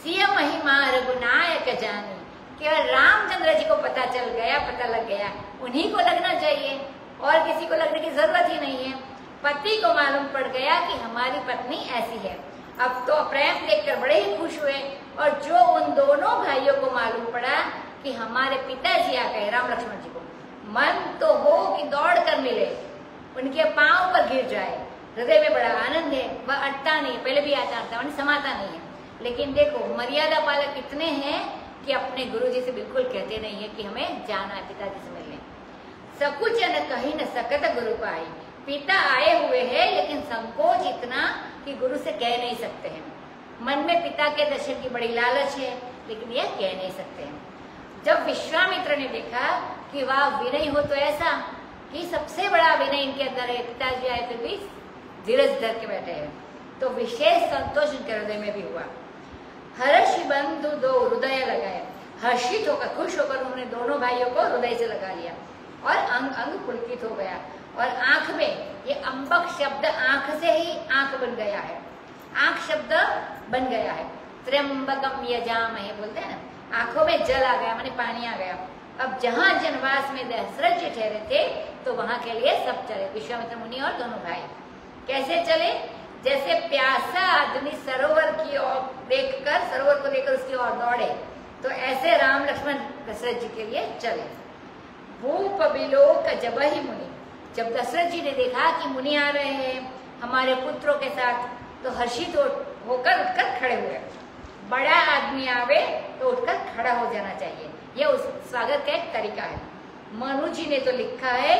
सिय महिमा रघुनायक जानी, केवल रामचंद्र जी को पता चल गया, पता लग गया, उन्हीं को लगना चाहिए और किसी को लगने की जरूरत ही नहीं है। पति को मालूम पड़ गया कि हमारी पत्नी ऐसी है। अब तो प्रेम देखकर बड़े ही खुश हुए। और जो उन दोनों भाइयों को मालूम पड़ा कि हमारे पिताजी आ गए, राम लक्ष्मण जी को, मन तो हो कि दौड़ कर मिले, उनके पांव पर गिर जाए। हृदय में बड़ा आनंद है, वह अटता नहीं, पहले भी आता था, समाता नहीं है। लेकिन देखो मर्यादा पालक इतने हैं कि अपने गुरु जी से बिल्कुल कहते नहीं है कि हमें जाना है पिताजी से मिलने। सकुच न कहीं न सकत गुरु पाई, पिता आए हुए हैं लेकिन संकोच इतना कि गुरु से कह नहीं सकते हैं। मन में पिता के दर्शन की बड़ी लालच है लेकिन यह कह नहीं सकते हैं। जब विश्वामित्र ने देखा कि वाह विनय हो तो ऐसा कि सबसे बड़ा विनय इनके अंदर है, पिताजी आए फिर भी धीरज धर के बैठे हैं, तो विशेष संतोष इनके हृदय में भी हुआ। हर्ष बंधु दो हृदय लगाए, हर्षित होकर खुश होकर उन्होंने दोनों भाइयों को हृदय से लगा लिया और अंग अंग पुलकित हो गया। और आंख में ये अंबक शब्द आंख से ही आंख बन गया है, आंख शब्द बन गया है। त्र्यंबकम यजामहे बोलते हैं ना, आंखों में जल आ गया, माने पानी आ गया। अब जहां जनवास में दशरथ जी ठहरे थे तो वहां के लिए सब चले, विश्वामित्र मुनि और दोनों भाई। कैसे चले? जैसे प्यासा आदमी सरोवर की ओर देखकर, सरोवर को देखकर उसकी ओर दौड़े, तो ऐसे राम लक्ष्मण दशरथ जी के लिए चले। भूप बिलोक जब ही मुनि, जब दशरथ जी ने देखा कि मुनि आ रहे हैं हमारे पुत्रों के साथ, तो हर्षित होकर उठकर खड़े हुए। बड़ा आदमी आवे तो उठकर खड़ा हो जाना चाहिए, यह उस स्वागत का एक तरीका है। मनु जी ने तो लिखा है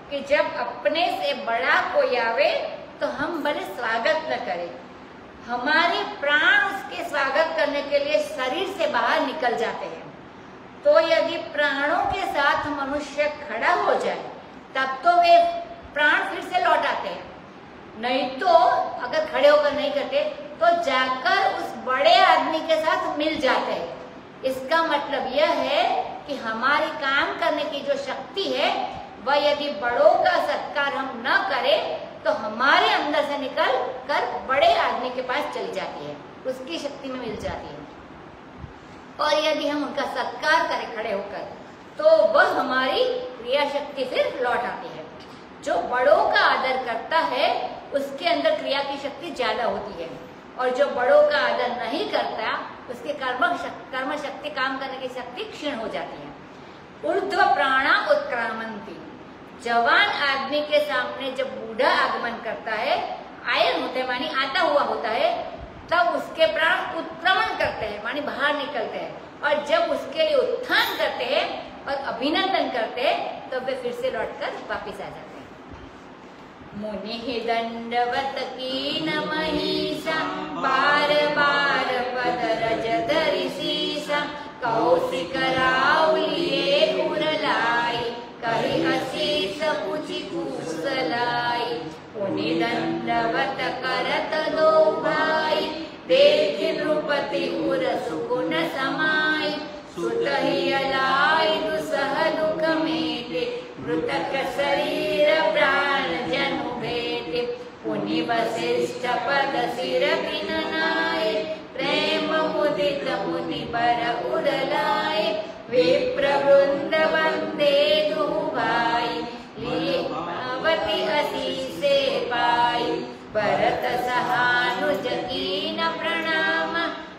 कि जब अपने से बड़ा कोई आवे तो हम भले स्वागत न करें, हमारे प्राण उसके स्वागत करने के लिए शरीर से बाहर निकल जाते हैं। तो यदि प्राणों के साथ मनुष्य खड़ा हो जाए तब तो वे प्राण फिर से लौट आते हैं, नहीं तो अगर खड़े होकर नहीं करते तो जाकर उस बड़े आदमी के साथ मिल जाते हैं। इसका मतलब यह है कि हमारी काम करने की जो शक्ति है वह यदि बड़ों का सत्कार हम न करें तो हमारे अंदर से निकल कर बड़े आदमी के पास चली जाती है, उसकी शक्ति में मिल जाती है। और यदि हम उनका सत्कार करें खड़े होकर तो वह हमारी क्रिया शक्ति फिर लौट आती है। जो बड़ों का आदर करता है उसके अंदर क्रिया की शक्ति ज्यादा होती है, और जो बड़ों का आदर नहीं करता उसके कर्म शक्ति, काम करने की शक्ति क्षीण हो जाती है। ऊर्ध्व प्राणा उत्क्रामंती, जवान आदमी के सामने जब बूढ़ा आगमन करता है, आयन होते मानी आता हुआ होता है, तब उसके प्राण उत्क्रमण करते हैं मानी बाहर निकलते हैं, और जब उसके लिए उत्थान करते हैं और अभिनंदन करते हैं तो वे फिर से लौटकर वापिस आ जाते हैं। मुनि दंडवत कीन महिषा, बार बार पद रज धरि सीसा, कौशिक राव लिए उरलाई, कहि असीस पूछि कुशलाई। मुनि दंडवत करत दो भाई, देखि नृपति उर सुकुन समाई, सुत ही अलाई दुसह दुख मेटे, मृतक शरीर प्राण जनु भेटे। पुनि वशिष्ठ पद सिर किननाए, प्रेम मुदित मुनि बर उड़लाए, विप्र वृंद वंदे दुहु भाई, लिए पावती असीसे पाई। भरत सहानुज कीन प्रणाम,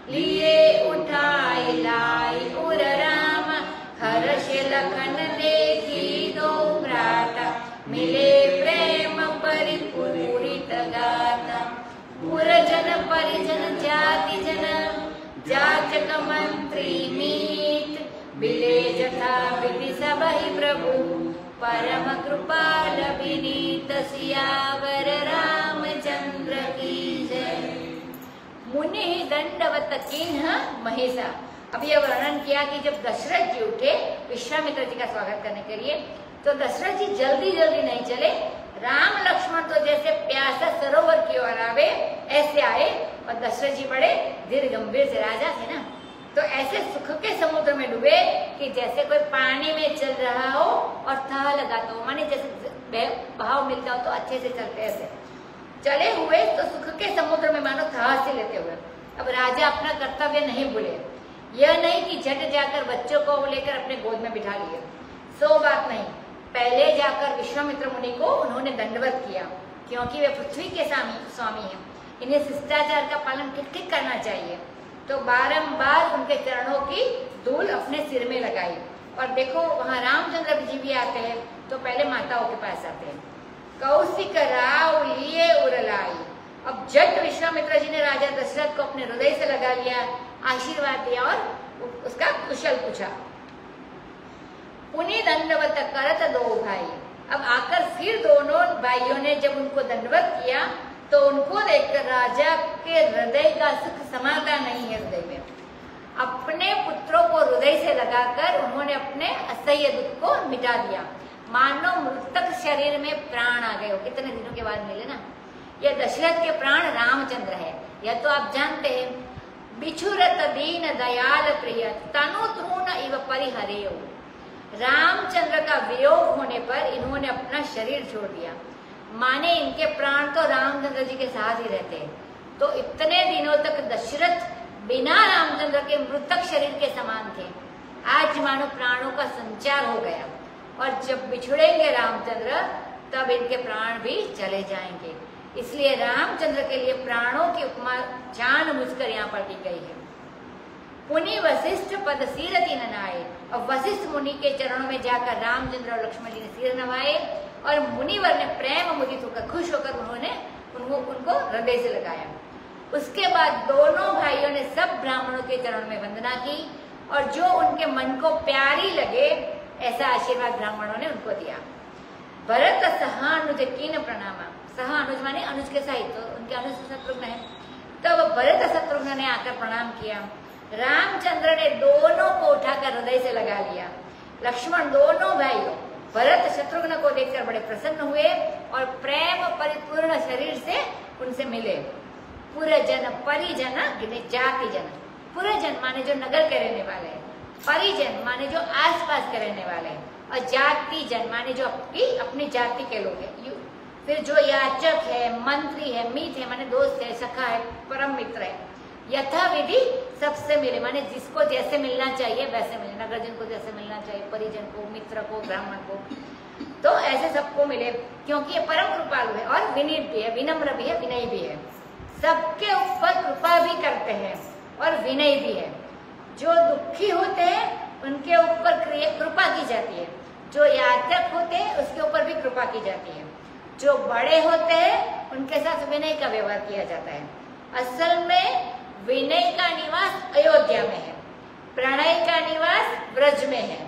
लिए उठाई लाई उर राम। हर्ष लखन देखी दो भ्राता, मिले प्रेम परिपूरित गाता। पुरजन परिजन जाति जन, जाचक मंत्री मीत, बिले जथा विधि सबहि प्रभु, परम कृपाल विनीत सियावर रामचंद्र की जय। मुनि दंडवत कीन्ह महिषा, अब यह वर्णन किया कि जब दशरथ जी उठे विश्वामित्र जी का स्वागत करने के लिए, तो दशरथ जी जल्दी जल्दी नहीं चले। राम लक्ष्मण तो जैसे प्यासा सरोवर की ओर आवे ऐसे आए, और दशरथ जी बड़े धीर गंभीर से, राजा थे ना, तो ऐसे सुख के समुद्र में डूबे कि जैसे कोई पानी में चल रहा हो और था लगाता हो, माने जैसे भाव मिलता हो तो अच्छे से चलते ऐसे चले हुए, तो सुख के समुद्र में मानो था से लेते हुए। अब राजा अपना कर्तव्य नहीं भूले, यह नहीं कि झट जाकर बच्चों को लेकर अपने गोद में बिठा लिए, सो बात नहीं। पहले जाकर विश्वामित्र मुनि को उन्होंने दंडवत किया, क्योंकि वे पृथ्वी के स्वामी हैं, इन्हें शिष्टाचार का पालन ठीक करना चाहिए। तो बारंबार उनके चरणों की धूल अपने सिर में लगाई। और देखो वहाँ रामचंद्र जी भी आते हैं, तो पहले माताओं के पास आते हैं। कौशिक राव लिए उरलाई। अब जट विश्वामित्र जी ने राजा दशरथ को अपने हृदय से लगा लिया, आशीर्वाद दिया और उसका कुशल पूछा। पुनि दंडवत करत दो भाई। अब आकर फिर दोनों भाइयों ने जब उनको दंडवत किया तो उनको देखकर राजा के हृदय का सुख समाता नहीं है हृदय में। अपने पुत्रों को हृदय से लगाकर उन्होंने अपने असह्य दुख को मिटा दिया, मानो मृतक शरीर में प्राण आ गए हो। कितने दिनों के बाद मिले ना। यह दशरथ के प्राण रामचंद्र है, यह तो आप जानते हैं। बिछुरत दीन दयाल प्रिय तनु तृण इव परिहरेयो। रामचंद्र का वियोग होने पर इन्होंने अपना शरीर छोड़ दिया, माने इनके प्राण तो रामचंद्र जी के साथ ही रहते हैं। तो इतने दिनों तक दशरथ बिना रामचंद्र के मृतक शरीर के समान थे, आज मानो प्राणों का संचार हो गया। और जब बिछुड़ेंगे रामचंद्र तब इनके प्राण भी चले जाएंगे। इसलिए रामचंद्र के लिए प्राणों की उपमा जानबूझकर यहाँ पर दी गई है। पुनि वशिष्ठ पद सीरति ननाए। और वशिष्ठ मुनि के चरणों में जाकर रामचंद्र और लक्ष्मण जी ने सिर नवाए और मुनिवर ने प्रेम मुदित होकर खुश होकर उन्होंने उनको हृदय से लगाया। उसके बाद दोनों भाइयों ने सब ब्राह्मणों के चरणों में वंदना की और जो उनके मन को प्यारी लगे ऐसा आशीर्वाद ब्राह्मणों ने उनको दिया। भरत सहानुज कीन प्रणामा। सहानुज माने अनुज के सहित, तो उनके अनुज शत्रुघ्न है। तब भरत शत्रुघ्न ने आकर प्रणाम किया। रामचंद्र ने दोनों को उठाकर हृदय से लगा लिया। लक्ष्मण दोनों भाइयों भरत शत्रुघ्न को देखकर बड़े प्रसन्न हुए और प्रेम परिपूर्ण शरीर से उनसे मिले। पुरजन परिजन जाति जन। पुरजन माने जो नगर के रहने वाले हैं, परिजन माने जो आसपास के रहने वाले हैं, और जाति जन माने जो अपनी जाति के लोग हैं। फिर जो याचक है, मंत्री है, मीत है माने दोस्त है, सखा है, परम मित्र है। यथा विधि सबसे मिले माने जिसको जैसे मिलना चाहिए वैसे मिले। नगरजन को जैसे मिलना चाहिए, परिजन को, मित्र को, ब्राह्मण को, तो ऐसे सबको मिले, क्योंकि ये परम कृपालु है और विनीत भी है, विनम्र भी है, विनयी भी है। सबके ऊपर कृपा भी करते हैं और विनय भी है। जो दुखी होते हैं उनके ऊपर कृपा की जाती है, जो याचक होते हैं उसके ऊपर भी कृपा की जाती है, जो बड़े होते हैं उनके साथ विनय का व्यवहार किया जाता है। असल में विनय का निवास अयोध्या में है, प्रणय का निवास ब्रज में है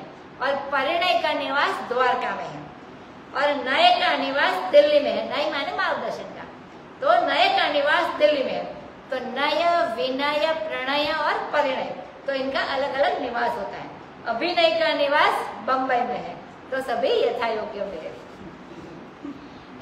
और परिणय का निवास द्वारका में है और नय का निवास दिल्ली में है। नय माने मार्गदर्शन का, तो नय का निवास दिल्ली में है। तो नय, विनय, प्रणय और परिणय, तो इनका अलग अलग निवास होता है। अभिनय का निवास बंबई में है, तो सभी यथा योग्य मिले।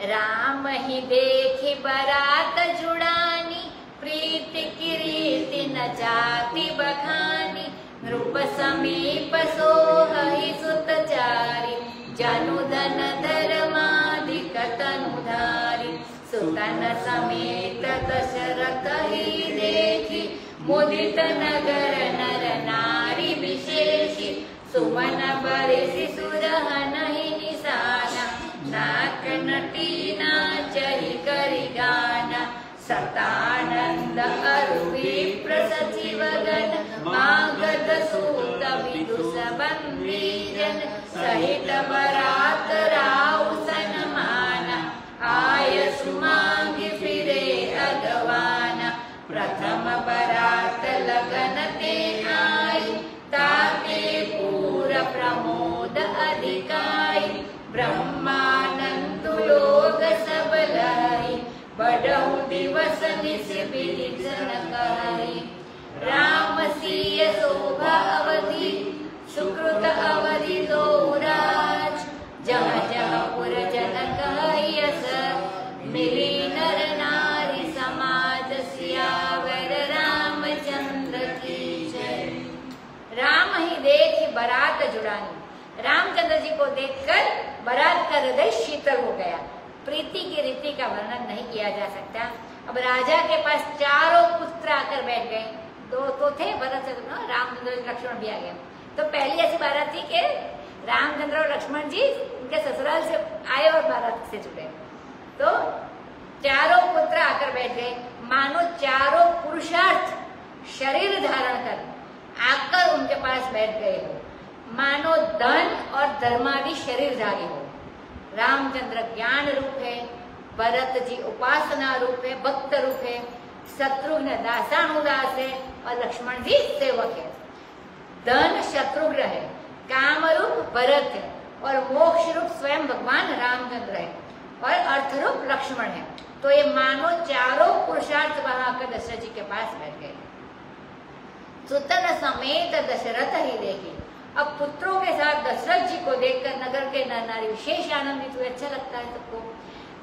राम ही देखी बरात जुड़ानी, प्रीति की रीति न जाति बखानी। नृप समीप सोहहि सुतचारी, जनुधन धर्माधिक तनुधारी। सुतन समेत दशरथ ही देखी, मुदित नगर नर नारी विशेषी। सुमन बरसि सुरहन ही निशाना, नाक नटी नाचहि करि गाना। सतानंद अरु विप्र सचिवगण, मागध सूत विदुष बंदी जन। सहित बरात राउ सनमाना, आय सुमांगी फिरे अगवाना। प्रथम बरात लगन ते आई, ताके पूर प्रमोद अधिकाई। ब्रह्मानंद लोग सब लाई, बढ़ऊ दिवस निस बिलिचन कहाई। राम सिय शोभा अवधि, सुकृत अवधि दो राज। जह जह पुर जन कहयस, मिली नर नारी समाज। सियावर रामचंद्र की जय। बारात जुड़ानी। रामचंद्र जी को देखकर बारात का हृदय शीतल हो गया। प्रीति की रीति का वर्णन नहीं किया जा सकता। अब राजा के पास चारों पुत्र आकर बैठ गए। दो तो थे, भरत शत्रुघ्न, रामचंद्र लक्ष्मण भी आ गए। तो पहली ऐसी बारात थी कि रामचंद्र और लक्ष्मण जी उनके ससुराल से आए और बारात से जुड़े। तो चारों पुत्र आकर बैठ गए, मानो चारों पुरुषार्थ शरीर धारण कर आकर उनके पास बैठ गए हो, मानो धन और धर्मादि शरीरधारी हो। रामचंद्र ज्ञान रूप है, भरत जी उपासना रूप है, भक्त रूप है, शत्रुघ्न दासानुदास है और लक्ष्मण जी सेवक है। धन शत्रुघ्न है, काम रूप भरत है और मोक्ष रूप स्वयं भगवान रामचंद्र है और अर्थ रूप लक्ष्मण है। तो ये मानो चारों पुरुषार्थ वहां आकर दशरथ जी के पास बैठ गए। सुतन समेत दशरथ ही देखी। अब पुत्रों के साथ दशरथ जी को देखकर नगर के नर नारी विशेष आनंदित हुए। अच्छा लगता है सबको।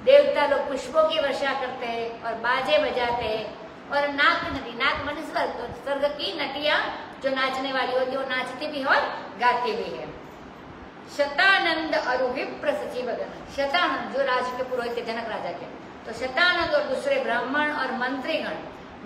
देवता लोग पुष्पों की वर्षा करते हैं और बाजे बजाते हैं और नाक नटी, नाक मन स्वर्ग, तो स्वर्ग की नटियां जो नाचने वाली होती है वो नाचती भी और गाती भी है। शतानंद और विप्र सचिवगण, शतानंद जो राज के पुरोहित थे जनक राजा के, तो शतानंद और दूसरे ब्राह्मण और मंत्रीगण,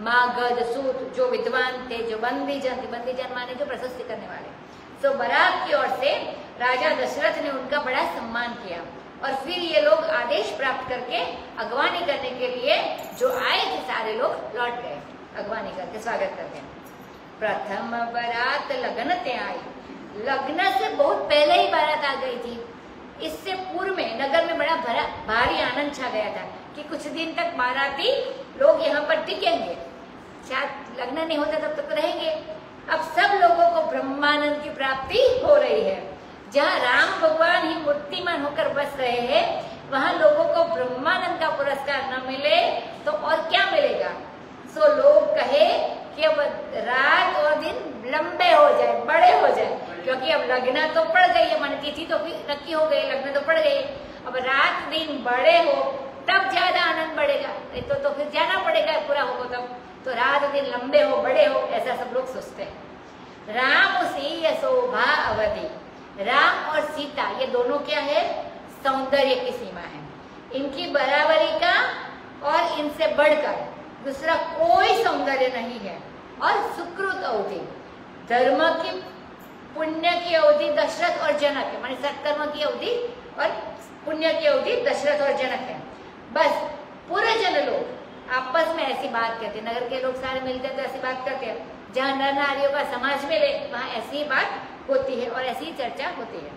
मागध सूत जो विद्वान थे, जो बंदीजन माने जो प्रशस्ति करने वाले, तो बारात की ओर से राजा दशरथ ने उनका बड़ा सम्मान किया और फिर ये लोग आदेश प्राप्त करके अगवानी करने के लिए जो आए थे सारे लोग लौट गए अगवानी करके, स्वागत करके। प्रथम बारात लगन ते आई। लग्न से बहुत पहले ही बारात आ गई थी। इससे पूर्व में नगर में बड़ा भारी आनंद छा गया था कि कुछ दिन तक बाराती लोग यहाँ पर टिकेंगे, शायद लग्न नहीं होता तब तक रहेंगे। अब सब लोगों को ब्रह्मानंद की प्राप्ति हो रही है। जहाँ राम भगवान ही मूर्तिमान होकर बस रहे हैं, वहाँ लोगों को ब्रह्मानंद का पुरस्कार न मिले तो और क्या मिलेगा। सो लोग कहे कि अब रात और दिन लंबे हो जाए, बड़े हो जाए, क्योंकि अब लग्न तो पड़ गई है, मन तिथि तो नक्की हो गई, लग्न तो पड़ गई। अब रात दिन बड़े हो तब ज्यादा आनंद बढ़ेगा, नहीं तो फिर जाना पड़ेगा पूरा होगा तब। तो रात दिन लंबे हो बड़े हो ऐसा सब लोग सोचते हैं। राम सी शोभा अवधि। राम और सीता ये दोनों क्या है, सौंदर्य की सीमा है। इनकी बराबरी का और इनसे बढ़कर दूसरा कोई सौंदर्य नहीं है। और सुकृत अवधि, धर्म की पुण्य की अवधि दशरथ और जनक है, माने सत्कर्म की अवधि और पुण्य की अवधि दशरथ और जनक है। बस पूरे जन लोग आपस में ऐसी बात करते, नगर के लोग सारे मिलते तो ऐसी बात करते हैं। जहाँ नर नारियों का समाज मिले वहाँ ऐसी बात होती है और ऐसी चर्चा होती है।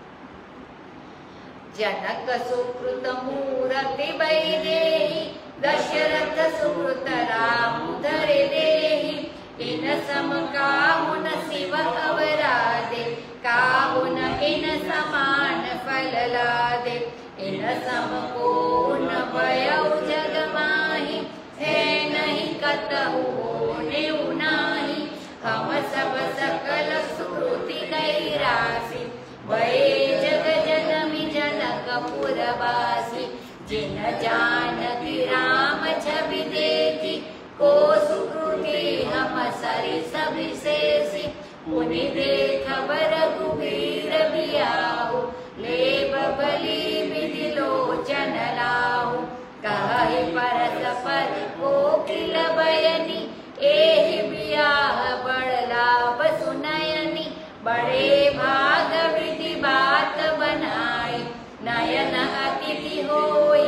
जनक सुकृत मूरति वैदेही, दशरथ सुकृत राम धरे देही। इन सम काहुन शिव अवराधे, काहुन इन समान फल लादे। इन सम को न भयउ जग माही, है नहीं कतहु होने उनाही। हम सब सकल सुकृति गई राशि, भये जग जनमी जनकपुरवासी। जिन जानकी राम छवि देखी, को सुकृति हम सरि सविशेषी। पुनि देख रघुवीर बियाहु, लेब बलि विधि लोचन लाहु। कहि परस्पर कोकिल बयनी, एहि बियाह बड़ लाभ सुनयनी। बड़े भाग विधि बात बनाई, नयन अतिथि होई।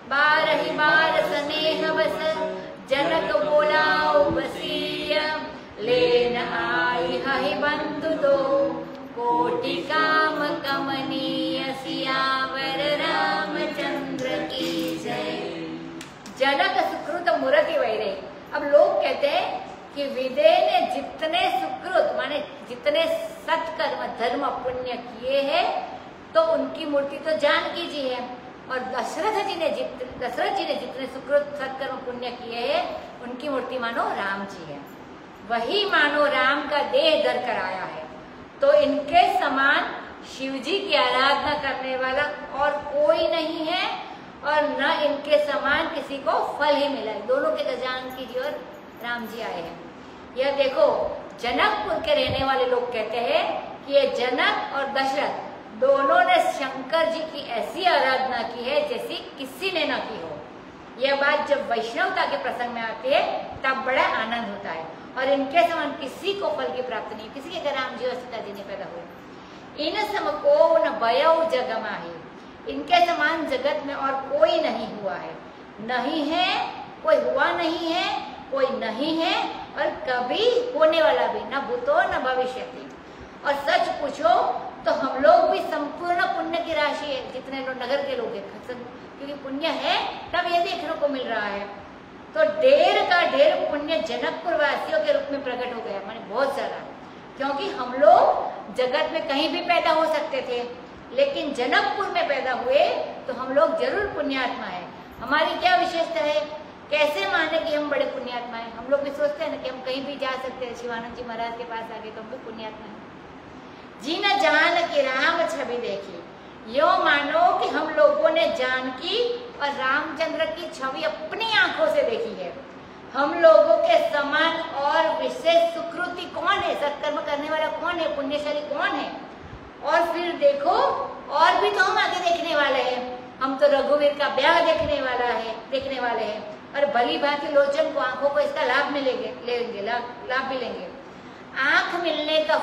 बारहि बार स्नेह बस, जनक बोलाओ बसिया। लेन आई हहि बंधु दो, कोटि काम कमनीय। सियावर रामचंद्र की जय। जनक सुकृत मूरति वैरे। अब लोग कहते हैं कि विदेह ने जितने सुकृत माने जितने सत्कर्म धर्म पुण्य किए हैं तो उनकी मूर्ति तो जानकी जी है, और दशरथ जी ने जितने सुकृत सत्कर्म पुण्य किए हैं उनकी मूर्ति मानो राम जी है। वही मानो राम का देह धर कर आया है। तो इनके समान शिव जी की आराधना करने वाला और कोई नहीं है और न इनके समान किसी को फल ही मिला है। दोनों के जानकी जी और राम जी आए हैं। यह देखो जनकपुर के रहने वाले लोग कहते हैं कि ये जनक और दशरथ दोनों ने शंकर जी की ऐसी आराधना की है जैसी किसी ने ना की हो। यह बात जब वैष्णवता के प्रसंग में आती है तब बड़ा आनंद होता है। और इनके समान किसी को फल की प्राप्ति नहीं, किसी के घर राम जी और सीता जी ने पैदा हुए। इन समको न भयउ जग माहि, इनके समान जगत में और कोई नहीं हुआ है, नहीं है, कोई हुआ नहीं है, कोई नहीं है और कभी होने वाला भी, न भूतो न भविष्यति। और सच पूछो तो हम लोग भी संपूर्ण पुण्य की राशि है, जितने लोग नगर के लोग हैं, क्योंकि पुण्य है तब ये देखने को मिल रहा है। तो ढेर का ढेर पुण्य जनकपुर वासियों के रूप में प्रकट हो गया, माने बहुत सारा। क्योंकि हम लोग जगत में कहीं भी पैदा हो सकते थे, लेकिन जनकपुर में पैदा हुए तो हम लोग जरूर पुण्यात्मा है। हमारी क्या विशेषता है, कैसे माने कि हम बड़े पुण्यात्मा है? हम लोग भी सोचते हैं ना कि हम कहीं भी जा सकते हैं, शिवानंद जी महाराज के पास आगे तो हम भी पुण्यात्मा है। जी न जान की राम छवि देखी, यो मानो कि हम लोगों ने जानकी और रामचंद्र की छवि अपनी आंखों से देखी है। हम लोगों के समान और विशेष सुकृति कौन है, सत्कर्म करने वाला कौन है, पुण्यशाली कौन है? और फिर देखो और भी तो हम आगे देखने वाले हैं। हम तो रघुवीर का ब्याह देखने वाले हैं और भली भांति लोचन को, आंखों को इसका लाभ मिलेंगे, लाभ भी लेंगे। आंख मिलने का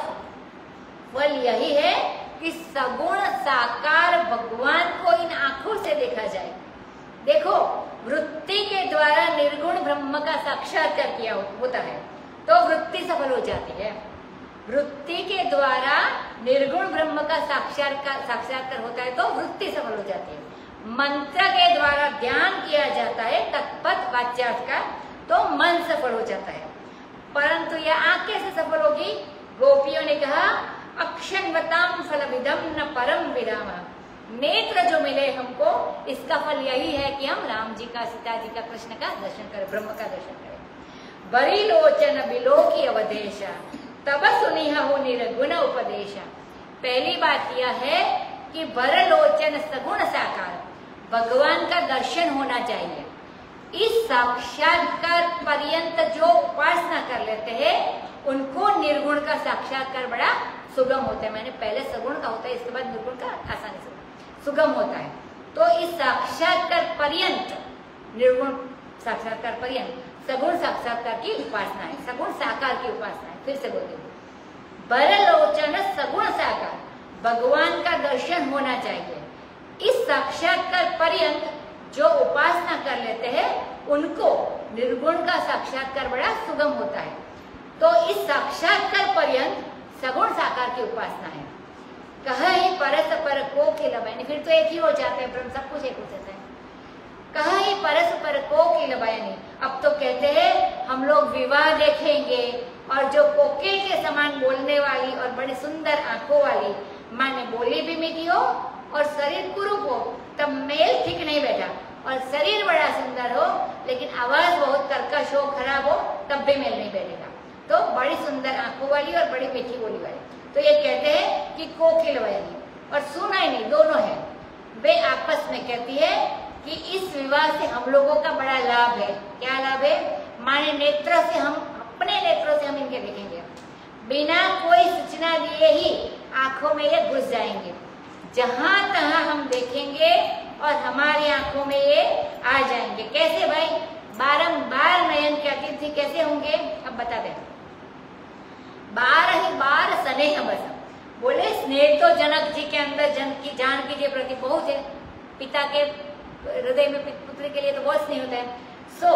फल यही है कि सगुण साकार भगवान को इन आंखों से देखा जाए। देखो, वृत्ति के द्वारा निर्गुण ब्रह्म का साक्षात्कार किया होता है तो वृत्ति सफल हो जाती है। वृत्ति के द्वारा निर्गुण ब्रह्म का साक्षात्कार होता है तो वृत्ति सफल हो जाती है। मंत्र के द्वारा ध्यान किया जाता है तत्पद वाच्यार्थ का तो मन सफल हो जाता है। परंतु यह आंख कैसे सफल होगी? गोपियों ने कहा, अक्षन्वताम फलविदम न परम विरामा। नेत्र जो मिले हमको, इसका फल यही है कि हम राम जी का, सीता जी का, कृष्ण का दर्शन करें, ब्रह्म का दर्शन करें। बरी लोचन बिलोकी अवधेशा, तब सुनिह हो निर्गुण उपदेशा। पहली बात यह है कि बरलोचन सगुण साकार, भगवान का दर्शन होना चाहिए। इस साक्षात्कार पर्यंत जो उपासना कर लेते हैं उनको निर्गुण का साक्षात्कार बड़ा सुगम होता है। मैंने पहले सगुण का होता है, इसके बाद निर्गुण का आसानी से सुगम होता है। तो इस साक्षात्कार पर्यंत, निर्गुण साक्षात्कार पर्यंत सगुण साक्षात्कार की उपासना है, सगुण साकार की उपासना है। फिर से बोलते हैं, बरलोचन सगुण साकार, भगवान का दर्शन होना चाहिए। इस साक्षात्कार पर्यंत जो उपासना कर लेते हैं उनको निर्गुण का साक्षात्कार बड़ा सुगम होता है। तो इस साक्षात्कार पर्यंत सगुण साकार की उपासना है। कहा ही परस पर को की लबायनी, फिर तो एक ही हो जाता है, ब्रह्म सब कुछ एक हो जाता है। कहा ही परस पर को की लबायनी, अब तो कहते हैं हम लोग विवाह देखेंगे और जो कोकिल के समान बोलने वाली और बड़ी सुंदर आंखों वाली, माने बोली भी मीठी हो और शरीर कुरूप हो, तब मेल ठीक नहीं बैठा। और शरीर बड़ा सुंदर हो लेकिन आवाज बहुत कर्कश हो, खराब हो, तब भी मेल नहीं बैठेगा। तो बड़ी सुंदर आंखों वाली और बड़ी मीठी बोली वाली, तो ये कहते हैं कि कोकिल वाली और सुनाई दोनों है। वे आपस में कहती है कि इस विवाह से हम लोगों का बड़ा लाभ है। क्या लाभ है? माने नेत्रों से, हम अपने नेत्रों से हम इनके देखेंगे, बिना कोई सूचना दिए ही आंखों में ये घुस जाएंगे। जहां तहां हम देखेंगे और हमारी आंखों में ये आ जाएंगे। कैसे भाई? बारंबार नयन के अतिथि कैसे होंगे? अब बता दें। 12 ही बार स्नेह बस, बोले स्नेह तो जनक जी के अंदर जानकी जी प्रति बहुत है। पिता के हृदय में पुत्र के लिए तो बहुत स्नेह होता है। सो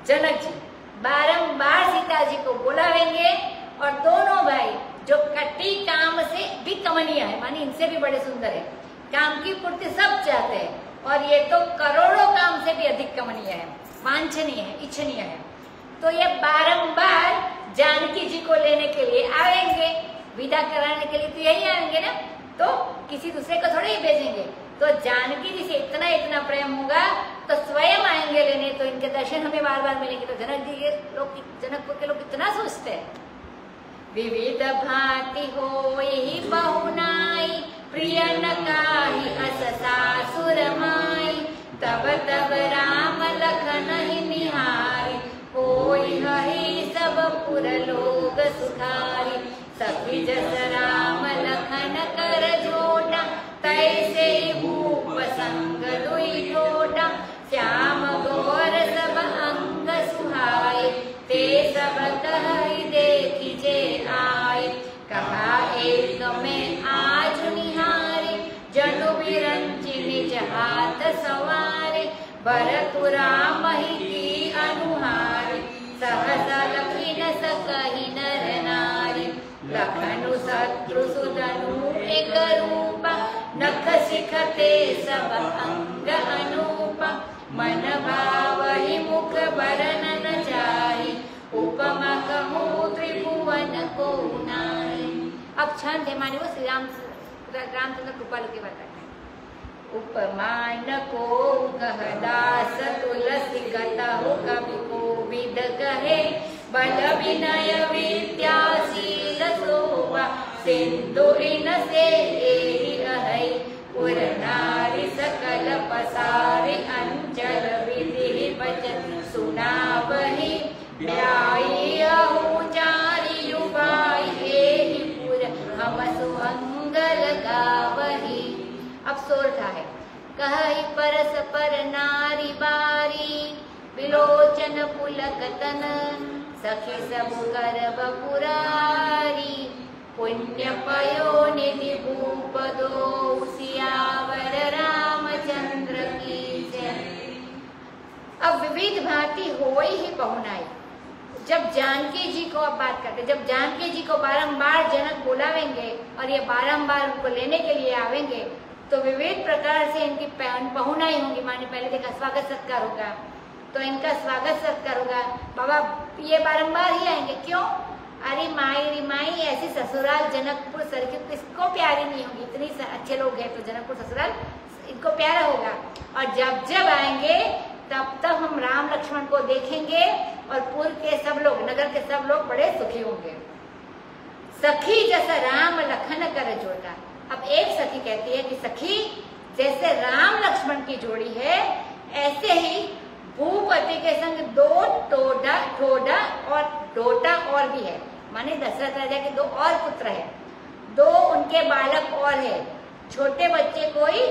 जनक जी बारंबार सीता जी को बुलावेंगे और दोनों भाई जो कटी काम से भी कमनीय है, मानी इनसे भी बड़े सुंदर है, काम की पूर्ति सब चाहते हैं और ये तो करोड़ों काम से भी अधिक कमनीय है, वांछनीय है, इच्छनीय है। तो ये बारंबार जानकी जी को लेने के लिए आएंगे, विदा कराने के लिए तो यही आएंगे ना, तो किसी दूसरे को थोड़े ही भेजेंगे। तो जानकी जी से इतना इतना प्रेम होगा तो स्वयं आएंगे लेने, तो इनके दर्शन हमें बार बार मिलेंगे। तो जनक जी के लोग, जनकपुर के लोग कितना सोचते हैं। विविध भांति हो यही बहुनाई, प्रिय न काहि अस सासुर माई, तब तब राम लखन ही निहारी, होई हहि सब पुर लोग सुखारी। सखी जस राम लखन कर जोटा, तैसे भूप संग दुई टोटा। श्याम गौर सब अंग सुहाए, ते सब कहि देखि जे आए। कहा एक में आज निहारे, जनु बिरंचि निज हाथ सवारे। भरतु राम ही की अनुहारे, सहसा लखी न सकहि नर नारी। लखनु शत्रु सुदनु एक रूपा, नख शिखते सब अंग अनूपा। मन भावहि मुख बरनन जाहि, उपमा कहूँ त्रिभुवन को नाहि। अब छंद है माने वो श्री रामचंद्र कृपालु की बात करते हैं। उपमान को कहदास तुलसी कतहु कवि कोविद कहे। बल विनय विद्याशील शोभा, सिंधु इन से एहि अहै। पुर नारी सकल पसारि, अंचल विधि वचन सुनावहि। ब्याई अहु चारि उपाय, एहि पुर हम सुमंगल गावहि। अब सोरठा है। कहि परस पर नारी बारी, विलोचन पुलक तन। सखी सब करब पुरारी, पुण्य पयो निधि भूप दो। सियावर रामचंद्र की जय। अब विविध भांति होई ही पहुनाई। जब जानकी जी को अब बात करते, जब जानकी जी को बारंबार जनक बुलावेंगे और ये बारंबार उनको लेने के लिए आवेंगे, तो विविध प्रकार से इनकी पहुनाई होगी। माने पहले देखा स्वागत सत्कार होगा, तो इनका स्वागत सत्कार होगा। बाबा ये बारंबार ही आएंगे, क्यों? अरे माई रे माई, ऐसी ससुराल जनकपुर सर्किट किसको प्यारी नहीं होगी? इतनी अच्छे लोग हैं तो जनकपुर ससुराल इनको प्यारा होगा। और जब जब आएंगे तब तब हम राम लक्ष्मण को देखेंगे और पुर के सब लोग, नगर के सब लोग बड़े सुखी होंगे। सखी जैसा राम लखन कर जोड़ा। अब एक सखी कहती है कि सखी जैसे राम लक्ष्मण की जोड़ी है, ऐसे ही भूपति के संग दो ठोडा और डोटा और भी है। माने दशरथ राजा के दो और पुत्र है, दो उनके बालक और है। छोटे बच्चे को ही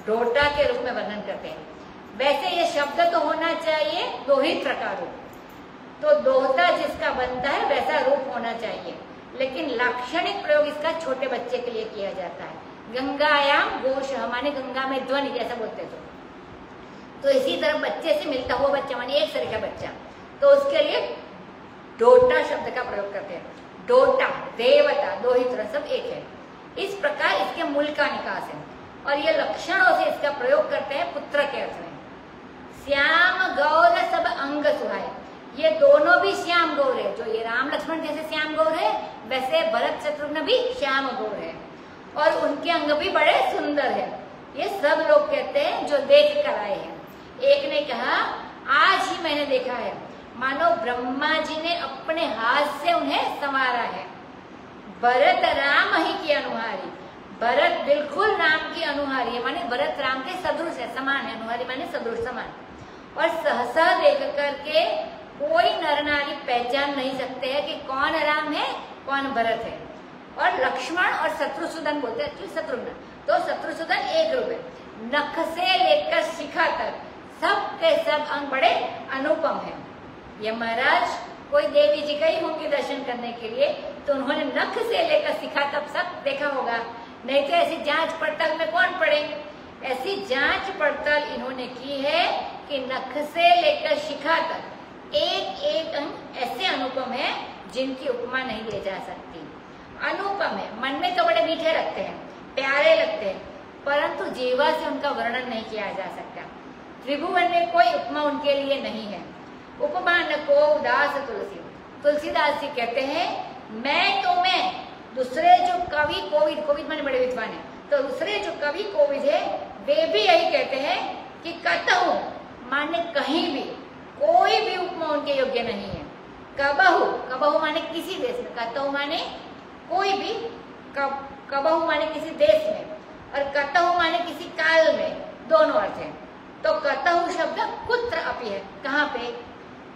डोटा के रूप में वर्णन करते हैं। वैसे ये शब्द तो होना चाहिए दो ही प्रकार रूप, तो दोहता जिसका बनता है वैसा रूप होना चाहिए, लेकिन लाक्षणिक प्रयोग इसका छोटे बच्चे के लिए किया जाता है। गंगायाम गोश, हमारे गंगा में ध्वनि जैसा बोलते तो इसी तरह बच्चे से मिलता हुआ बच्चा माने एक तरह का बच्चा, तो उसके लिए डोटा शब्द का प्रयोग करते हैं। डोटा देवता दो ही तरह सब एक है। इस प्रकार इसके मूल का निकास है और ये लक्षणों से इसका प्रयोग करते हैं पुत्र के अर्थ में। श्याम गौर सब अंग सुहाए, ये दोनों भी श्याम गौर है। जो ये राम लक्ष्मण जैसे श्याम गौर है, वैसे भरत शत्रुघ्न भी श्याम गौर है और उनके अंग भी बड़े सुंदर है। ये सब लोग कहते हैं जो देख कर आए हैं। एक ने कहा आज ही मैंने देखा है, मानो ब्रह्मा जी ने अपने हाथ से उन्हें संवारा है। भरत राम ही की अनुहारी, भरत बिल्कुल राम की अनुहारी है, माने भरत राम के सदृश है, समान है। अनुहारी माने सदृश समान। और सहसा देख करके कोई नर नारी पहचान नहीं सकते हैं कि कौन राम है कौन भरत है। और लक्ष्मण और शत्रुसूदन बोलते हैं, शत्रुघ्न तो शत्रुसूदन एक रूप है। नख से लेकर शिखा तक सब के सब अंग बड़े अनुपम है। यमराज कोई देवी जी गई होंगी दर्शन करने के लिए, तो उन्होंने नख से लेकर शिखा तक सब देखा होगा, नहीं तो ऐसी जांच पड़ताल में कौन पड़े। ऐसी जांच पड़ताल इन्होंने की है कि नख से लेकर शिखा तक एक एक अंग ऐसे अनुपम है जिनकी उपमा नहीं दी जा सकती। अनुपम है, मन में तो बड़े मीठे लगते हैं, प्यारे लगते हैं, परंतु जीवा से उनका वर्णन नहीं किया जा सकता। त्रिभुवन में कोई उपमा उनके लिए नहीं है। उपमा न को उदास तुलसीदास जी कहते हैं, मैं दूसरे जो कवि कोविद माने बड़े विद्वान है, तो दूसरे जो कवि कोविद है वे भी यही कहते हैं कि कतहु माने कहीं भी कोई भी उपमा उनके योग्य नहीं है। कबहु माने किसी देश में, कतहु माने कोई भी, कबहु माने किसी देश में और कतहु माने किसी काल में, दोनों अर्थ है। तो कतहु शब्द कुत्र अपि है, कहाँ पे?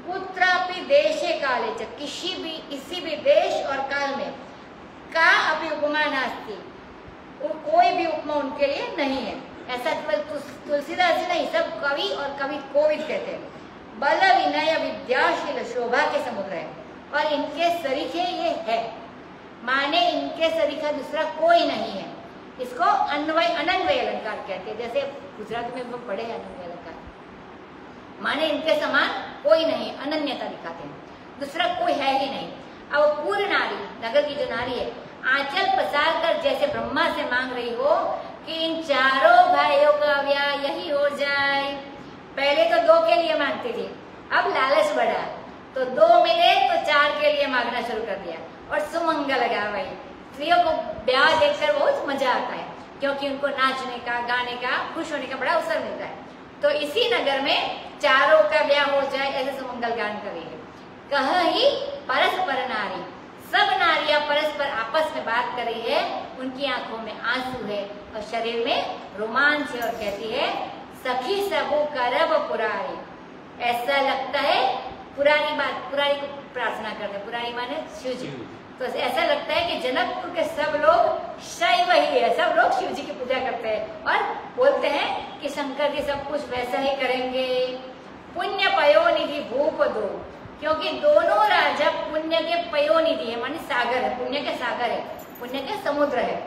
कुत्रापि देशे काले च, किसी भी देश और काल में का अपि उपमा नास्ति, कोई भी उपमा उनके लिए नहीं है। ऐसा केवल तुलसीदास जी नहीं, सब कवि और कवि कोविद कहते हैं। बल विनय विद्याशील शोभा के समुद्र है और इनके सरीखे ये है, माने इनके सरीखा दूसरा कोई नहीं है। इसको अनन्वय अलंकार कहते हैं, जैसे गुजरात में वो पढ़े अनन्वय अलंकार, माने इनके समान कोई नहीं, अनन्यता दिखाते हैं, दूसरा कोई है ही नहीं। अब पूर्ण नारी, नगर की जो नारी है, आंचल पसार कर जैसे ब्रह्मा से मांग रही हो कि इन चारों भाइयों का ब्याह यही हो जाए। पहले तो 2 के लिए मांगती थी, अब लालच बढ़ा तो 2 मिले तो 4 के लिए मांगना शुरू कर दिया और सुमंगल लगा भाई। स्त्रियों को ब्याह देखकर बहुत मजा आता है, क्योंकि उनको नाचने का, गाने का, खुश होने का बड़ा अवसर मिलता है। तो इसी नगर में चारों का ब्याह हो जाए ऐसे सुमंगल गान कर रही है। कह ही परस्पर नारी, सब नारियां परस्पर आपस में बात कर रही है, उनकी आंखों में आंसू है और शरीर में रोमांच है, और कहती है सखी सबू करब पुरारी। ऐसा लगता है पुरानी बात, पुरानी को प्रार्थना करते हैं, पुरानी माने शिव जी। तो ऐसा लगता है कि जनकपुर के सब लोग शैव ही है, सब लोग शिव जी की पूजा करते हैं और बोलते हैं कि शंकर जी सब कुछ वैसा ही करेंगे। पुण्य पयोनिधि भूप दो, क्योंकि दोनों राजा पुण्य के पयोनिधि है, माने सागर है, पुण्य के सागर है, पुण्य के समुद्र है।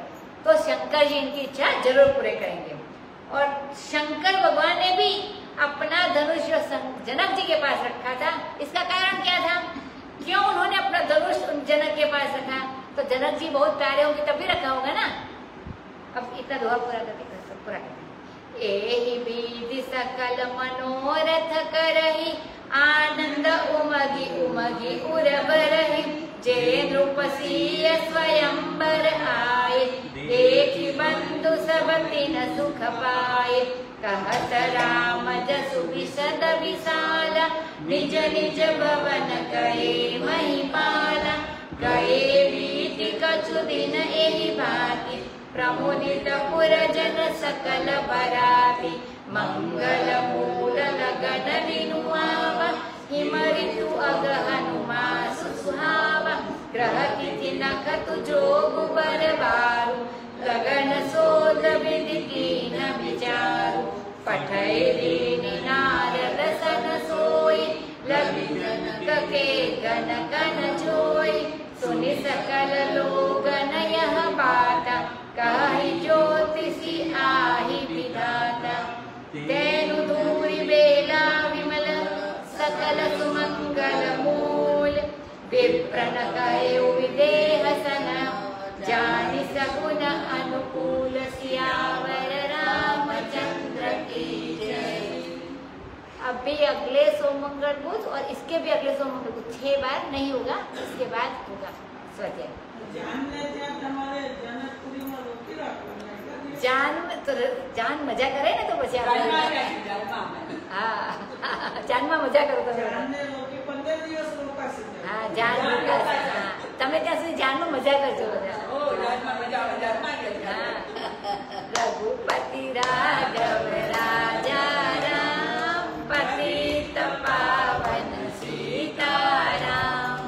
तो शंकर जी इनकी इच्छा जरूर पूरे करेंगे। और शंकर भगवान ने भी अपना धनुष जनक जी के पास रखा था। इसका कारण क्या था, क्यों उन्होंने अपना धनुष जनक के पास रखा? तो जनक जी बहुत प्यारे होंगे तभी रखा होगा ना। अब इतना दोहा पूरा करते एहि विधि सकल मनोरथ करहि, आनंद उमगी उमगी उरबरहि, जे नृपसीय स्वयंवर आए, देखि बंधु सब तिन सुख पाए। कहत राम जसु विशद विशाल, निज निज भवन गए महिपाला। गए बीति कछु दिन एहि भांति, प्रमुदित पुरजन सकल बराती। मंगल मूल लगन विनुआवा, हिम ऋतु अगहनु मास सुहावा। ग्रह तिथि नखतु जोगु बरबारु, गगन सोद विधि कीन विचारु। पठय दीनि नारद सन सोई, लगी जनक के गन गन जोई। सुनि सकल लोगन यह बाता, कहि ज्योतिषी आहि विधाता। तेनु दूरि बेला विमल, सकल सुमंगल मूल। विप्रन कहे विदेह सन, जानि सगुन अनुकूल। सियावर रामचंद्र की जय। अभी अगले सोमंगल बुध और इसके भी अगले सोमंगल बुध 6 बार नहीं होगा, इसके बाद होगा स्वाध्याय। जान मजा करे ने तो પછી જાનમાં મજા કરો તમે। હા જાન તમે ત્યાં સુધી જાનમાં મજા કરજો બધા। રઘુપતિ રાઘવ રાજા રામ, પતિત પાવન सीताराम।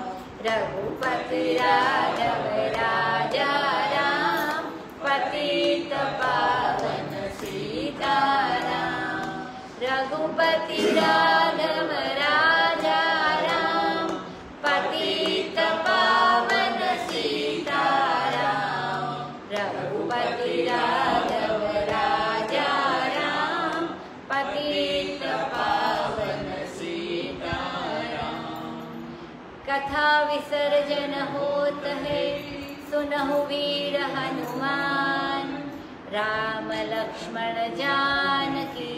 रघुपति राघव राजा राम, पतित पावन सीताराम। रघुपति राघव राजा राम, पतित पावन सीताराम। रघुपति राघव राजा राम, पतित पावन सीताराम। कथा विसर्जन होत है, सुनहु वीर हनुमान। राम लक्ष्मण जानकी,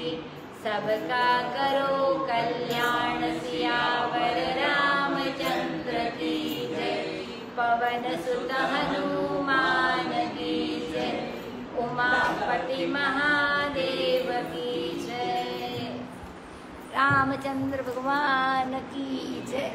सबका करो कल्याण। सियावर रामचंद्र की जय। पवन सुत हनुमान की जय। उमापति महादेव की जय। रामचंद्र भगवान की जय।